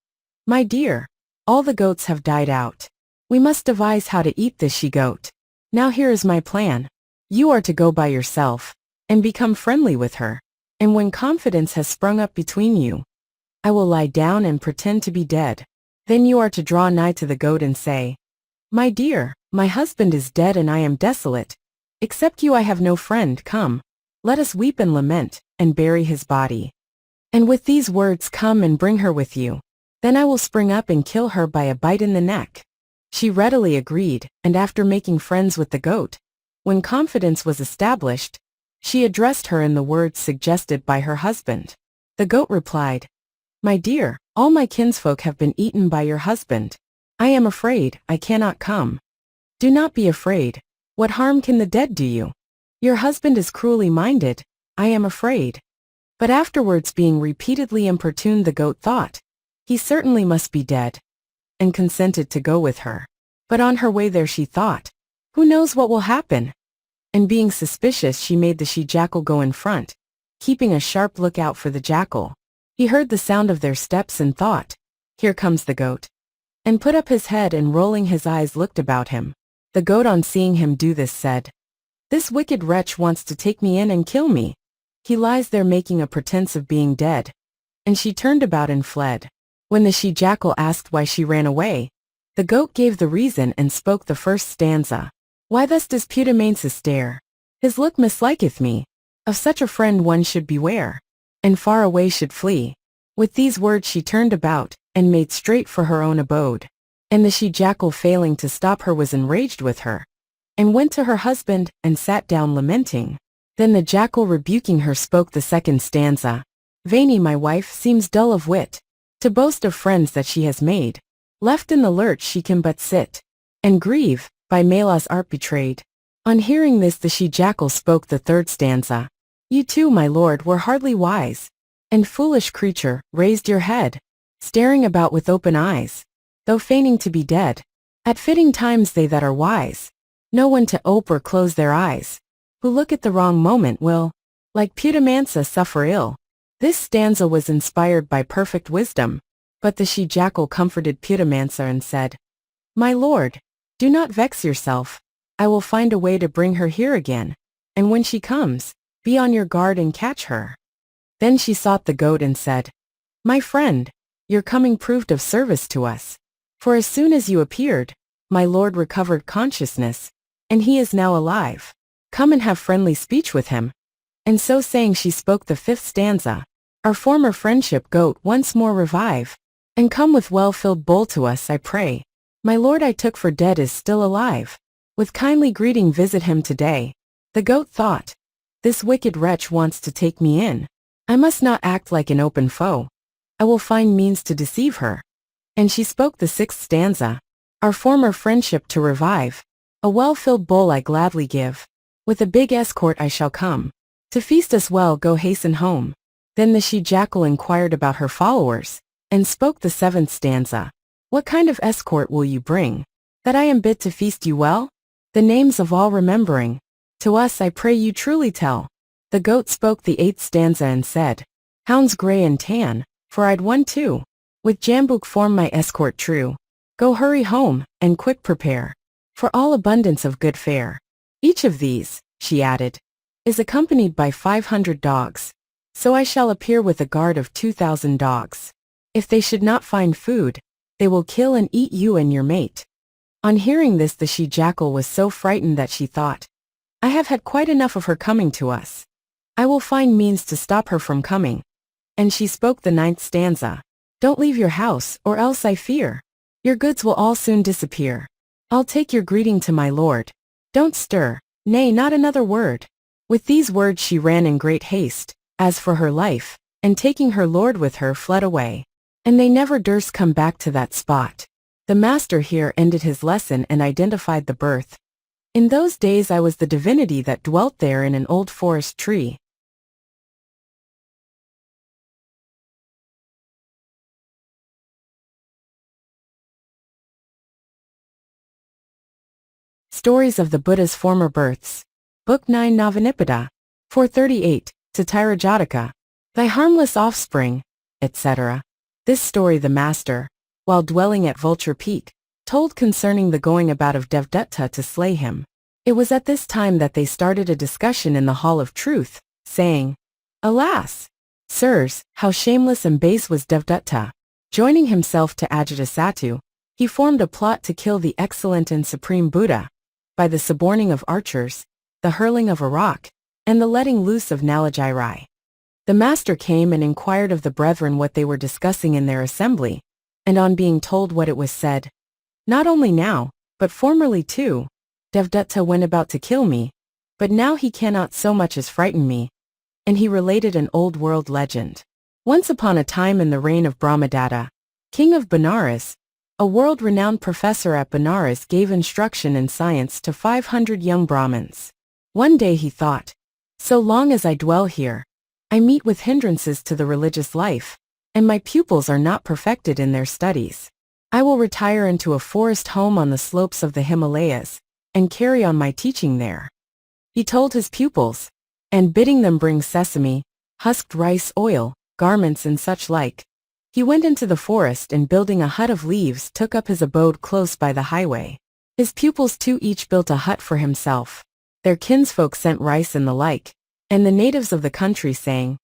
"My dear, all the goats have died out. We must devise how to eat this she-goat. Now here is my plan. You are to go by yourself, and become friendly with her, and when confidence has sprung up between you, I will lie down and pretend to be dead. Then you are to draw nigh to the goat and say, 'My dear, my husband is dead and I am desolate. Except you I have no friend. Come, let us weep and lament, and bury his body. And with these words come and bring her with you. Then I will spring up and kill her by a bite in the neck.'" She readily agreed, and after making friends with the goat, when confidence was established, she addressed her in the words suggested by her husband. The goat replied, "My dear, all my kinsfolk have been eaten by your husband. I am afraid I cannot come." "Do not be afraid. What harm can the dead do you? Your husband is cruelly minded. I am afraid." But afterwards, being repeatedly importuned, the goat thought, "He certainly must be dead," and consented to go with her. But on her way there she thought, "Who knows what will happen?" And being suspicious, she made the she-jackal go in front, keeping a sharp lookout for the jackal. He heard the sound of their steps and thought, "Here comes the goat," and put up his head and rolling his eyes looked about him. The goat, on seeing him do this, said, "This wicked wretch wants to take me in and kill me. He lies there making a pretense of being dead." And she turned about and fled. When the she-jackal asked why she ran away, the goat gave the reason and spoke the first stanza. "Why thus does Putimansa stare? His look misliketh me. Of such a friend one should beware, and far away should flee." With these words she turned about, and made straight for her own abode. And the she-jackal, failing to stop her, was enraged with her, and went to her husband, and sat down lamenting. Then the jackal, rebuking her, spoke the second stanza. "Vainly my wife seems dull of wit, to boast of friends that she has made. Left in the lurch she can but sit, and grieve, by Mala's art betrayed." On hearing this, the she-jackal spoke the third stanza. "You too, my lord, were hardly wise, and foolish creature, raised your head, staring about with open eyes, though feigning to be dead. At fitting times they that are wise know when to ope or close their eyes. Who look at the wrong moment will, like Putimansa, suffer ill." This stanza was inspired by perfect wisdom, but the she-jackal comforted Putimansa and said, "My lord, do not vex yourself. I will find a way to bring her here again, and when she comes, be on your guard and catch her." Then she sought the goat and said, "My friend, your coming proved of service to us. For as soon as you appeared, my lord recovered consciousness, and he is now alive. Come and have friendly speech with him." And so saying, she spoke the fifth stanza. "Our former friendship, goat, once more revive, and come with well-filled bowl to us, I pray. My lord I took for dead is still alive. With kindly greeting visit him today." The goat thought, "This wicked wretch wants to take me in. I must not act like an open foe. I will find means to deceive her." And she spoke the sixth stanza. "Our former friendship to revive, a well-filled bowl I gladly give. With a big escort I shall come. To feast us well, go hasten home." Then the she-jackal inquired about her followers, and spoke the seventh stanza. "What kind of escort will you bring, that I am bid to feast you well? The names of all remembering, to us I pray you truly tell." The goat spoke the eighth stanza and said, "Hounds gray and tan, for I'd one too. With Jambuk form my escort true. Go hurry home, and quick prepare, for all abundance of good fare. Each of these," she added, "is accompanied by 500 dogs. So I shall appear with a guard of 2,000 dogs. If they should not find food, they will kill and eat you and your mate." On hearing this, the she-jackal was so frightened that she thought, "I have had quite enough of her coming to us. I will find means to stop her from coming." And she spoke the ninth stanza. "Don't leave your house, or else I fear your goods will all soon disappear. I'll take your greeting to my lord. Don't stir, nay, not another word." With these words she ran in great haste, as for her life, and taking her lord with her fled away. And they never durst come back to that spot. The master here ended his lesson and identified the birth. "In those days I was the divinity that dwelt there in an old forest tree." Stories of the Buddha's Former Births. Book 9 Navanipada. 438. Tittira Jataka, thy harmless offspring, etc. This story the master, while dwelling at Vulture Peak, told concerning the going about of Devdutta to slay him. It was at this time that they started a discussion in the Hall of Truth, saying, Alas! Sirs, how shameless and base was Devdutta! Joining himself to Ajatasattu, he formed a plot to kill the excellent and supreme Buddha, by the suborning of archers, the hurling of a rock, and the letting loose of Nalajairai. The master came and inquired of the brethren what they were discussing in their assembly, and on being told what it was said, Not only now, but formerly too, Devdutta went about to kill me, but now he cannot so much as frighten me. And he related an old world legend. Once upon a time in the reign of Brahmadatta, king of Benares, a world-renowned professor at Benares gave instruction in science to 500 young Brahmins. One day he thought, So long as I dwell here, I meet with hindrances to the religious life, and my pupils are not perfected in their studies. I will retire into a forest home on the slopes of the Himalayas, and carry on my teaching there. He told his pupils, and bidding them bring sesame, husked rice oil, garments and such like, he went into the forest and building a hut of leaves took up his abode close by the highway. His pupils too each built a hut for himself. Their kinsfolk sent rice and the like, and the natives of the country saying,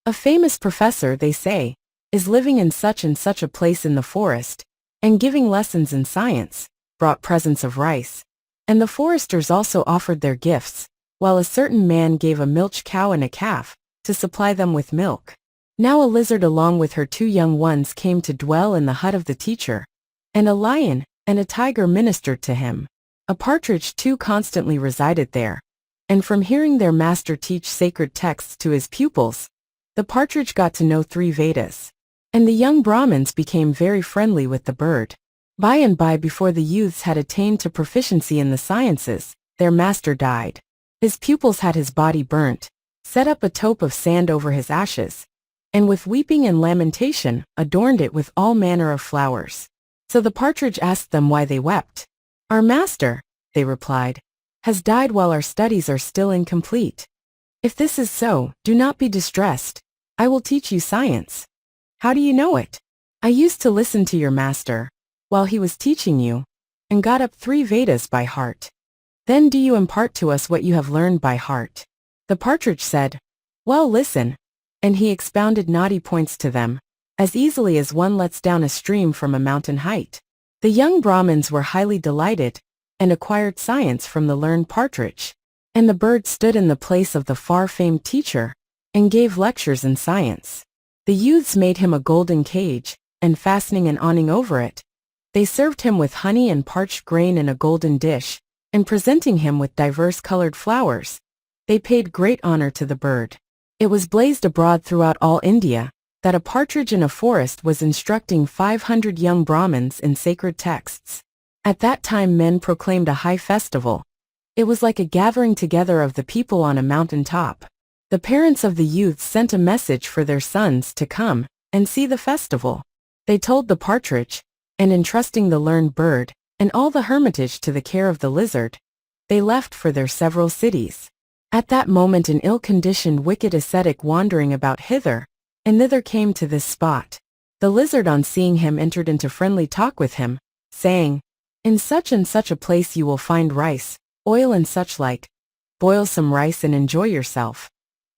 A famous professor, they say, is living in such and such a place in the forest, and giving lessons in science, brought presents of rice. And the foresters also offered their gifts, while a certain man gave a milch cow and a calf, to supply them with milk. Now a lizard along with her 2 young ones came to dwell in the hut of the teacher, and a lion and a tiger ministered to him. A partridge too constantly resided there, and from hearing their master teach sacred texts to his pupils, the partridge got to know 3 Vedas. And the young Brahmins became very friendly with the bird. By and by, before the youths had attained to proficiency in the sciences, their master died. His pupils had his body burnt, set up a tope of sand over his ashes, and with weeping and lamentation adorned it with all manner of flowers. So the partridge asked them why they wept. Our master, they replied, has died while our studies are still incomplete. If this is so, do not be distressed. I will teach you science. How do you know it? I used to listen to your master, while he was teaching you, and got up 3 Vedas by heart. Then do you impart to us what you have learned by heart. The partridge said, Well, listen. And he expounded knotty points to them, as easily as one lets down a stream from a mountain height. The young Brahmins were highly delighted, and acquired science from the learned partridge. And the bird stood in the place of the far-famed teacher, and gave lectures in science. The youths made him a golden cage, and fastening an awning over it, they served him with honey and parched grain in a golden dish, and presenting him with diverse colored flowers, they paid great honor to the bird. It was blazed abroad throughout all India, that a partridge in a forest was instructing 500 young Brahmins in sacred texts. At that time men proclaimed a high festival. It was like a gathering together of the people on a mountain top. The parents of the youths sent a message for their sons to come and see the festival. They told the partridge, and entrusting the learned bird and all the hermitage to the care of the lizard, they left for their several cities. At that moment an ill-conditioned wicked ascetic wandering about hither and thither came to this spot. The lizard on seeing him entered into friendly talk with him, saying, In such and such a place you will find rice, oil and such like. Boil some rice and enjoy yourself.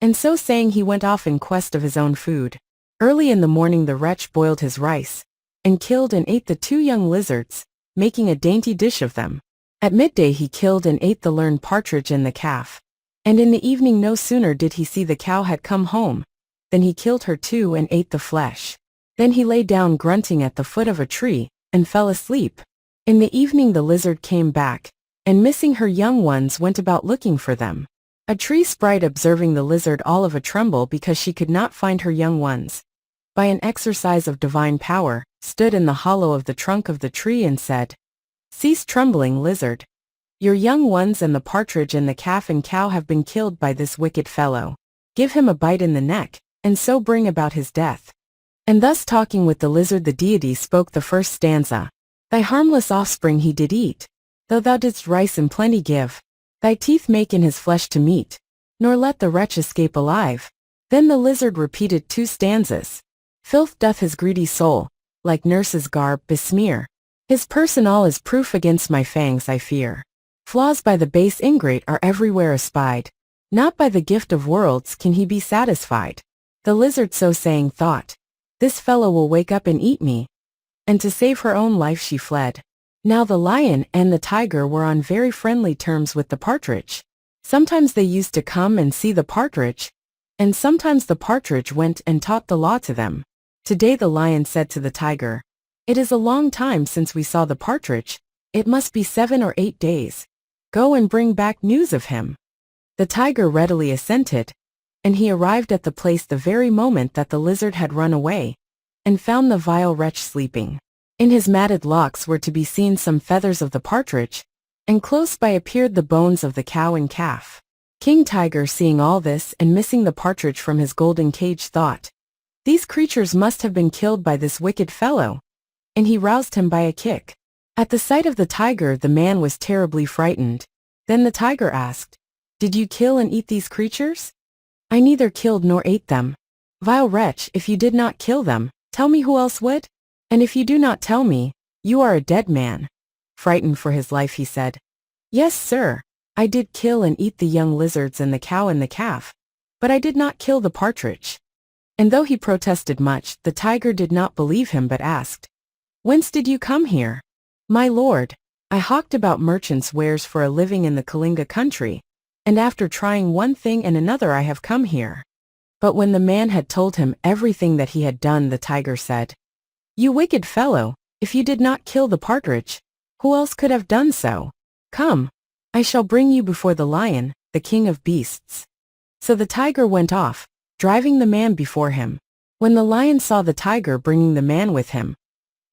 And so saying he went off in quest of his own food. Early in the morning the wretch boiled his rice, and killed and ate the 2 young lizards, making a dainty dish of them. At midday he killed and ate the learned partridge and the calf. And in the evening no sooner did he see the cow had come home, than he killed her too and ate the flesh. Then he lay down grunting at the foot of a tree, and fell asleep. In the evening the lizard came back, and missing her young ones went about looking for them. A tree sprite observing the lizard all of a tremble because she could not find her young ones, by an exercise of divine power, stood in the hollow of the trunk of the tree and said, Cease trembling, lizard. Your young ones and the partridge and the calf and cow have been killed by this wicked fellow. Give him a bite in the neck, and so bring about his death. And thus talking with the lizard the deity spoke the first stanza. Thy harmless offspring he did eat, though thou didst rice in plenty give. Thy teeth make in his flesh to meat, nor let the wretch escape alive. Then the lizard repeated 2 stanzas. Filth doth his greedy soul, like nurse's garb, besmear. His person all is proof against my fangs I fear. Flaws by the base ingrate are everywhere espied. Not by the gift of worlds can he be satisfied. The lizard so saying thought, this fellow will wake up and eat me. And to save her own life she fled. Now the lion and the tiger were on very friendly terms with the partridge. Sometimes they used to come and see the partridge, and sometimes the partridge went and taught the law to them. Today the lion said to the tiger, it is a long time since we saw the partridge. It must be 7 or 8 days. Go and bring back news of him. The tiger readily assented, and he arrived at the place the very moment that the lizard had run away, and found the vile wretch sleeping. In his matted locks were to be seen some feathers of the partridge, and close by appeared the bones of the cow and calf. King Tiger, seeing all this and missing the partridge from his golden cage, thought, these creatures must have been killed by this wicked fellow, and he roused him by a kick. At the sight of the tiger the man was terribly frightened. Then the tiger asked, did you kill and eat these creatures? I neither killed nor ate them. Vile wretch, if you did not kill them, tell me who else would? And if you do not tell me, you are a dead man. Frightened for his life he said, yes, sir, I did kill and eat the young lizards and the cow and the calf, but I did not kill the partridge. And though he protested much, the tiger did not believe him but asked, whence did you come here? My lord, I hawked about merchants' wares for a living in the Kalinga country, and after trying one thing and another I have come here. But when the man had told him everything that he had done, the tiger said, you wicked fellow, if you did not kill the partridge, who else could have done so? Come, I shall bring you before the lion, the king of beasts. So the tiger went off, driving the man before him. When the lion saw the tiger bringing the man with him,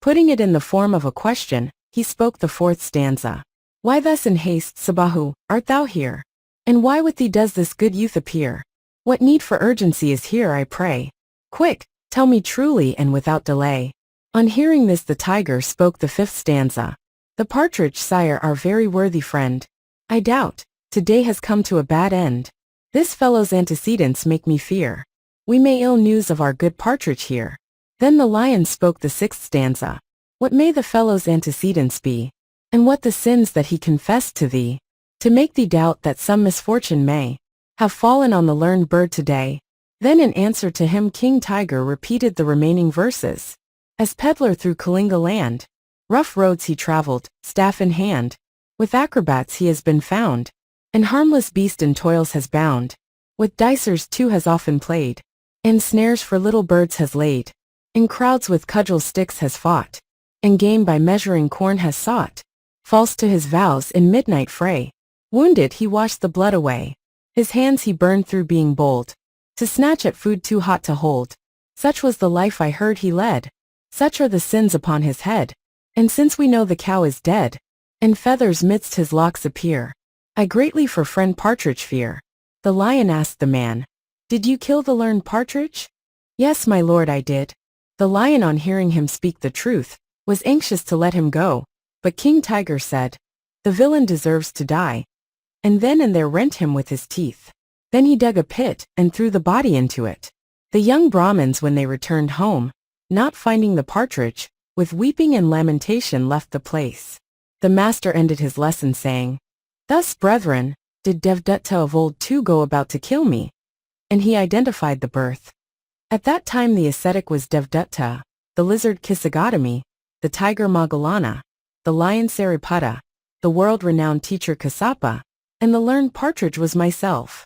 putting it in the form of a question, he spoke the 4th stanza. Why thus in haste, Sabahu, art thou here? And why with thee does this good youth appear? What need for urgency is here, I pray? Quick, tell me truly and without delay. On hearing this the tiger spoke the 5th stanza. The partridge, sire, our very worthy friend. I doubt, today has come to a bad end. This fellow's antecedents make me fear. We may ill news of our good partridge here. Then the lion spoke the 6th stanza. What may the fellow's antecedents be? And what the sins that he confessed to thee? To make thee doubt that some misfortune may have fallen on the learned bird today. Then in answer to him King Tiger repeated the remaining verses. As peddler through Kalinga land, rough roads he traveled, staff in hand. With acrobats he has been found, and harmless beast in toils has bound. With dicers too has often played, and snares for little birds has laid. In crowds with cudgel sticks has fought, and game by measuring corn has sought. False to his vows in midnight fray, wounded he washed the blood away. His hands he burned through being bold, to snatch at food too hot to hold. Such was the life I heard he led. Such are the sins upon his head. And since we know the cow is dead, and feathers midst his locks appear, I greatly for friend partridge fear. The lion asked the man, did you kill the learned partridge? Yes, my lord, I did. The lion, on hearing him speak the truth, was anxious to let him go, but King Tiger said, the villain deserves to die. And then and there rent him with his teeth. Then he dug a pit and threw the body into it. The young Brahmins, when they returned home, not finding the partridge, with weeping and lamentation left the place. The master ended his lesson saying, thus, brethren, did Devdutta of old too go about to kill me. And he identified the birth. At that time the ascetic was Devdutta, the lizard Kisagotami, the tiger Moggallana, the lion Sariputta, the world-renowned teacher Kassapa, and the learned partridge was myself.